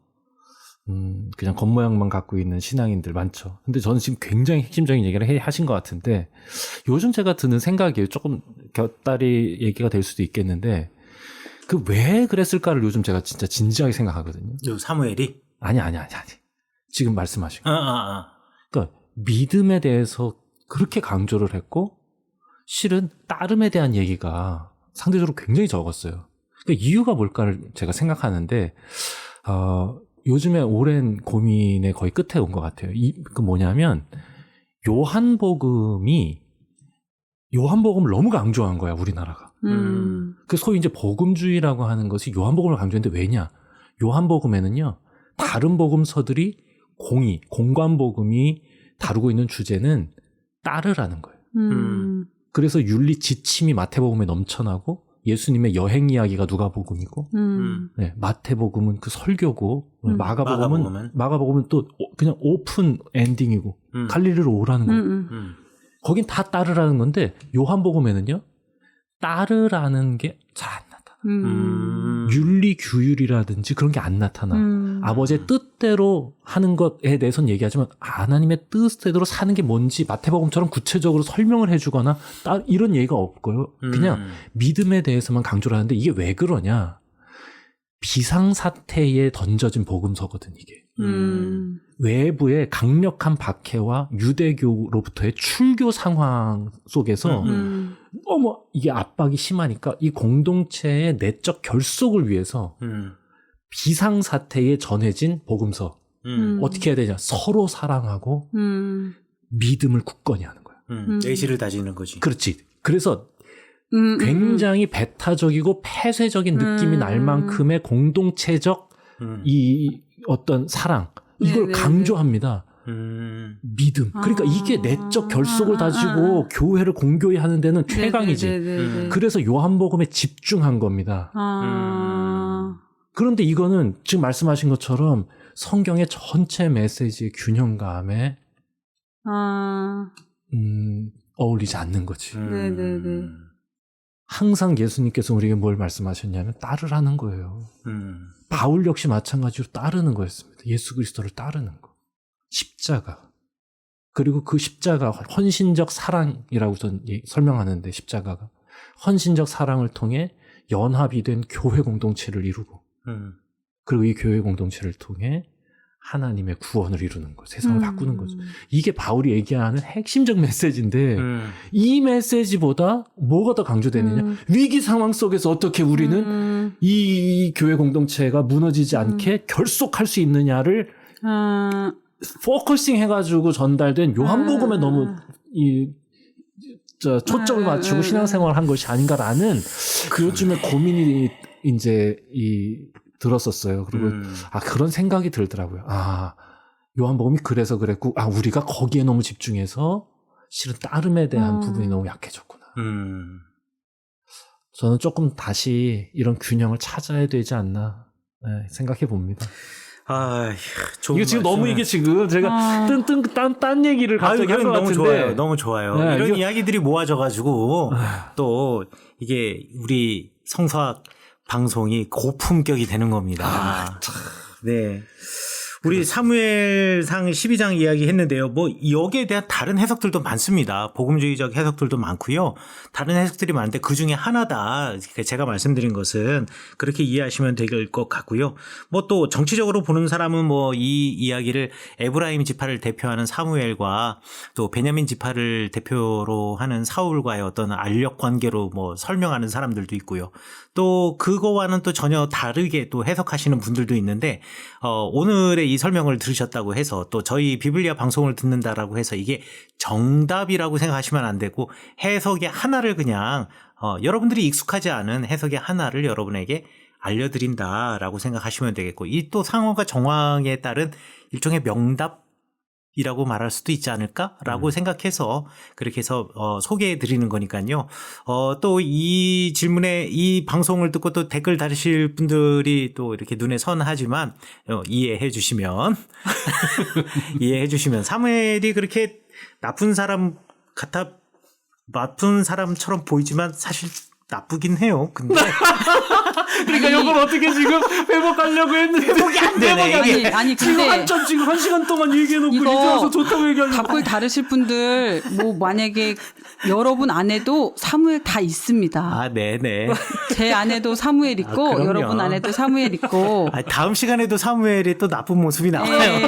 S2: 그냥 겉모양만 갖고 있는 신앙인들 많죠. 근데 저는 지금 굉장히 핵심적인 얘기를 하신 것 같은데 요즘 제가 드는 생각이에요. 조금 곁다리 얘기가 될 수도 있겠는데 왜 그랬을까를 요즘 제가 진짜 진지하게 생각하거든요.
S1: 사무엘이?
S2: 아니. 지금 말씀하신 거. 그러니까 믿음에 대해서 그렇게 강조를 했고 실은 따름에 대한 얘기가 상대적으로 굉장히 적었어요. 그러니까 이유가 뭘까를 제가 생각하는데 요즘에 오랜 고민의 거의 끝에 온 것 같아요. 뭐냐면 요한복음을 너무 강조한 거야, 우리나라가. 그 소위 이제 복음주의라고 하는 것이 요한복음을 강조했는데 왜냐? 요한복음에는요, 다른 복음서들이 공관복음이 다루고 있는 주제는 따르라는 거예요. 그래서 윤리 지침이 마태복음에 넘쳐나고 예수님의 여행 이야기가 누가복음이고, 네, 마태복음은 그 설교고, 마가복음은 또 그냥 오픈 엔딩이고, 갈릴리로 오라는 거. 거긴 다 따르라는 건데, 요한복음에는요, 따르라는 게 잘 안 나타나. 윤리 규율이라든지 그런 게 안 나타나. 아버지의 뜻대로 하는 것에 대해서는 얘기하지만 하나님의 뜻대로 사는 게 뭔지 마태복음처럼 구체적으로 설명을 해주거나 이런 얘기가 없고요. 그냥 믿음에 대해서만 강조를 하는데 이게 왜 그러냐. 비상사태에 던져진 복음서거든 이게. 외부의 강력한 박해와 유대교로부터의 출교 상황 속에서 이게 압박이 심하니까 이 공동체의 내적 결속을 위해서 비상사태에 전해진 복음서. 어떻게 해야 되냐. 서로 사랑하고 믿음을 굳건히 하는 거야.
S1: 내실을 다지는 거지.
S2: 그렇지. 그래서 굉장히 배타적이고 폐쇄적인 느낌이 날 만큼의 공동체적 이 어떤 사랑 이걸 강조합니다. 믿음. 그러니까 이게 내적 결속을 다지고 교회를 공교히 하는 데는 최강이지.
S3: 네네네네.
S2: 그래서 요한복음에 집중한 겁니다. 그런데 이거는 지금 말씀하신 것처럼 성경의 전체 메시지의 균형감에 어울리지 않는 거지.
S3: 네네네.
S2: 항상 예수님께서 우리에게 뭘 말씀하셨냐면 따르라는 거예요. 바울 역시 마찬가지로 따르는 거였습니다. 예수 그리스도를 따르는 거. 십자가. 그리고 그 십자가 헌신적 사랑이라고 저는 설명하는데 십자가가 헌신적 사랑을 통해 연합이 된 교회 공동체를 이루고 그리고 이 교회 공동체를 통해 하나님의 구원을 이루는 거, 세상을 바꾸는 거죠. 이게 바울이 얘기하는 핵심적 메시지인데 이 메시지보다 뭐가 더 강조되느냐? 위기 상황 속에서 어떻게 우리는 이 교회 공동체가 무너지지 않게 결속할 수 있느냐를 포커싱 해가지고 전달된 요한복음에 너무 초점을 맞추고 신앙생활을 한 것이 아닌가라는 요즘에 고민이 이제 들었었어요. 그리고 그런 생각이 들더라고요. 요한복음이 그래서 그랬고 우리가 거기에 너무 집중해서 실은 따름에 대한 부분이 너무 약해졌구나. 저는 조금 다시 이런 균형을 찾아야 되지 않나 생각해 봅니다.
S1: 좋은
S2: 이게 지금 너무
S1: 말씀을.
S2: 이게 지금 제가 딴 얘기를 갑자기 한 것
S1: 너무
S2: 같은데
S1: 좋아요. 너무 좋아요.
S2: 네,
S1: 이런
S2: 이거-
S1: 이야기들이 모아져가지고 또 이게 우리 성서학 방송이 고품격이 되는 겁니다. 네. 우리 사무엘상 12장 이야기 했는데요. 뭐 여기에 대한 다른 해석들도 많습니다. 복음주의적 해석들도 많고요. 다른 해석들이 많은데 그중에 하나다. 제가 말씀드린 것은 그렇게 이해하시면 될 것 같고요. 뭐 또 정치적으로 보는 사람은 뭐 이 이야기를 에브라임 지파를 대표하는 사무엘과 또 베냐민 지파를 대표로 하는 사울과의 어떤 알력 관계로 뭐 설명하는 사람들도 있고요. 또 그거와는 또 전혀 다르게 또 해석하시는 분들도 있는데 오늘의 이 설명을 들으셨다고 해서 또 저희 비블리아 방송을 듣는다라고 해서 이게 정답이라고 생각하시면 안 되고 해석의 하나를 그냥 여러분들이 익숙하지 않은 해석의 하나를 여러분에게 알려드린다라고 생각하시면 되겠고 이 또 상황과 정황에 따른 일종의 명답이라고 말할 수도 있지 않을까라고 생각해서 그렇게 해서 소개해 드리는 거니까요. 또 이 질문에 이 방송을 듣고 또 댓글 다르실 분들이 또 이렇게 눈에 선하지만 이해해 주시면 사무엘이 그렇게 나쁜 사람처럼 보이지만 사실 나쁘긴 해요. 근데
S2: 그러니까 이걸 어떻게 지금 회복하려고 했는데
S1: 회복이 안 되네. 이게.
S3: 아니
S2: 지금
S3: 근데
S2: 지금 1시간 동안 얘기해놓고 이제
S3: 이거
S2: 와서 좋다고 얘기하려고
S3: 댓글 다르실 분들 뭐 만약에 여러분 안에도 사무엘 다 있습니다.
S1: 네네.
S3: 제 안에도 사무엘 있고
S1: 그럼요.
S3: 여러분 안에도 사무엘 있고
S1: 다음 시간에도 사무엘이 또 나쁜 모습이 나와요.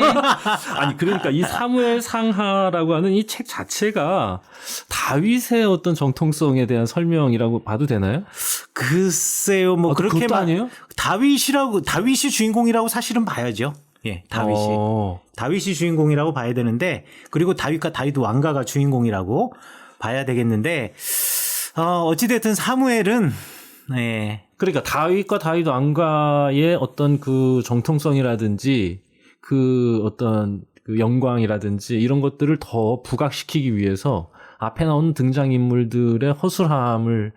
S2: 아니 그러니까 이 사무엘 상하라고 하는 이 책 자체가 다윗의 어떤 정통성에 대한 설명이라고 봐도 되나요?
S1: 글쎄요, 뭐 그렇게
S2: 그것도 아니에요?
S1: 다윗이 주인공이라고 사실은 봐야죠. 예, 다윗이 주인공이라고 봐야 되는데 그리고 다윗과 다윗 왕가가 주인공이라고 봐야 되겠는데 어찌됐든 사무엘은
S2: 그러니까 다윗과 다윗 왕가의 어떤 그 정통성이라든지 그 어떤 그 영광이라든지 이런 것들을 더 부각시키기 위해서 앞에 나오는 등장인물들의 허술함을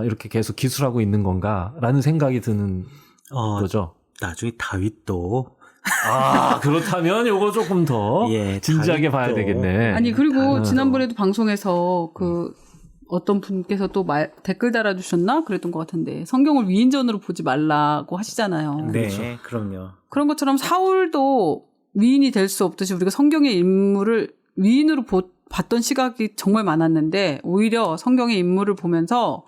S2: 이렇게 계속 기술하고 있는 건가라는 생각이 드는 거죠.
S1: 나중에 다윗도
S2: 그렇다면 요거 조금 더 진지하게 봐야
S1: 다윗도.
S2: 되겠네.
S3: 아니 그리고 지난번에도 방송에서 그 어떤 분께서 또 댓글 달아주셨나 그랬던 것 같은데 성경을 위인전으로 보지 말라고 하시잖아요.
S1: 네, 그럼요.
S3: 그런 것처럼 사울도 위인이 될 수 없듯이 우리가 성경의 인물을 위인으로 봤던 시각이 정말 많았는데 오히려 성경의 인물을 보면서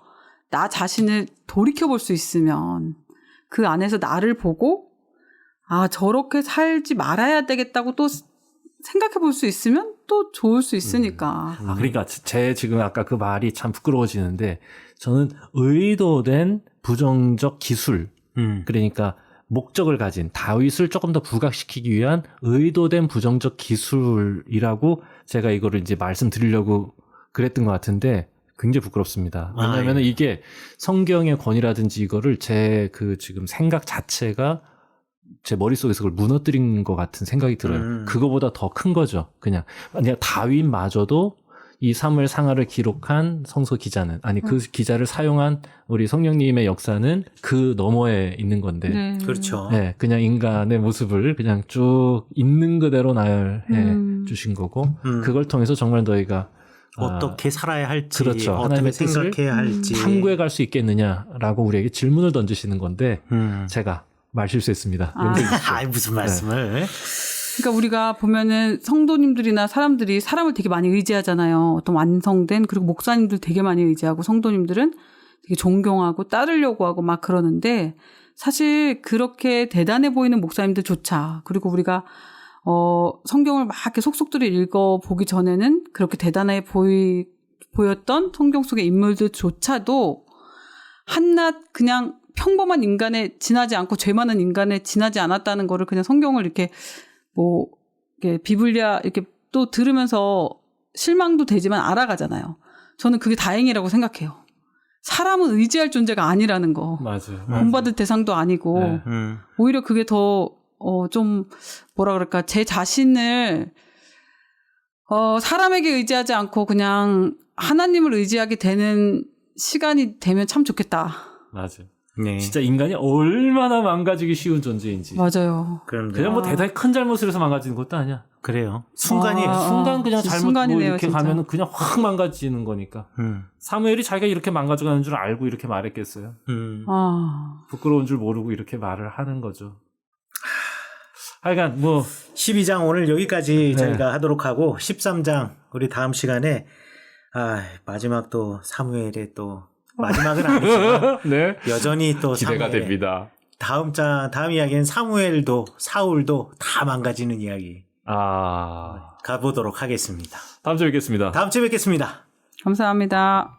S3: 나 자신을 돌이켜볼 수 있으면 그 안에서 나를 보고 저렇게 살지 말아야 되겠다고 또 생각해 볼 수 있으면 또 좋을 수 있으니까.
S2: 그러니까 제 지금 아까 그 말이 참 부끄러워지는데 저는 의도된 부정적 기술 그러니까 목적을 가진 다윗을 조금 더 부각시키기 위한 의도된 부정적 기술이라고 제가 이거를 이제 말씀드리려고 그랬던 것 같은데 굉장히 부끄럽습니다. 왜냐하면 이게 성경의 권위라든지 이거를 제 그 지금 생각 자체가 제 머릿속에서 그걸 무너뜨린 것 같은 생각이 들어요. 그거보다 더 큰 거죠. 그냥 다윗마저도 이 사무엘 상하를 기록한 성서 기자는 그 기자를 사용한 우리 성령님의 역사는 그 너머에 있는 건데
S3: 네.
S1: 그렇죠.
S2: 네, 그냥 인간의 모습을 그냥 쭉 있는 그대로 나열해 주신 거고 그걸 통해서 정말 너희가
S1: 어떻게 살아야 할지,
S2: 그렇죠.
S1: 어떻게
S2: 하나님의 뜻을
S1: 생각해야 할지
S2: 탐구해 갈 수 있겠느냐라고 우리에게 질문을 던지시는 건데 제가 말 실수했습니다.
S1: 아이, 무슨 말씀을.
S3: 그러니까 우리가 보면은 성도님들이나 사람들이 사람을 되게 많이 의지하잖아요. 어떤 완성된, 그리고 목사님들 되게 많이 의지하고 성도님들은 되게 존경하고 따르려고 하고 막 그러는데 사실 그렇게 대단해 보이는 목사님들조차, 그리고 우리가 성경을 막 이렇게 속속들이 읽어보기 전에는 그렇게 대단해 보였던 성경 속의 인물들조차도 한낱 그냥 평범한 인간에 지나지 않고 죄 많은 인간에 지나지 않았다는 거를 그냥 성경을 이렇게 이렇게 비블리아 이렇게 또 들으면서 실망도 되지만 알아가잖아요. 저는 그게 다행이라고 생각해요. 사람은 의지할 존재가 아니라는 거.
S2: 맞아요.
S3: 본받을 대상도 아니고
S2: 네.
S3: 오히려 그게 더 좀 뭐라 그럴까, 제 자신을 사람에게 의지하지 않고 그냥 하나님을 의지하게 되는 시간이 되면 참 좋겠다.
S2: 맞아요.
S1: 네.
S2: 진짜 인간이 얼마나 망가지기 쉬운 존재인지.
S3: 맞아요.
S2: 그냥 뭐 대단히 큰 잘못을 해서 망가지는 것도 아니야.
S1: 그래요. 순간이에요.
S2: 순간 그냥
S3: 진짜
S2: 잘못 뭐
S3: 순간이네요,
S2: 이렇게
S3: 진짜.
S2: 가면은 그냥 확 망가지는 거니까. 사무엘이 자기가 이렇게 망가져가는 줄 알고 이렇게 말했겠어요. 부끄러운 줄 모르고 이렇게 말을 하는 거죠. 하여간 뭐
S1: 12장 오늘 여기까지 저희가 하도록 하고 13장 우리 다음 시간에 마지막 또 사무엘의 또 마지막은 아니지만
S2: 네.
S1: 여전히 또
S2: 기대가
S1: 사무엘의
S2: 됩니다.
S1: 다음 이야기는 사무엘도 사울도 다 망가지는 이야기 가보도록 하겠습니다.
S2: 다음 주에 뵙겠습니다.
S1: 다음 주에 뵙겠습니다.
S3: 감사합니다.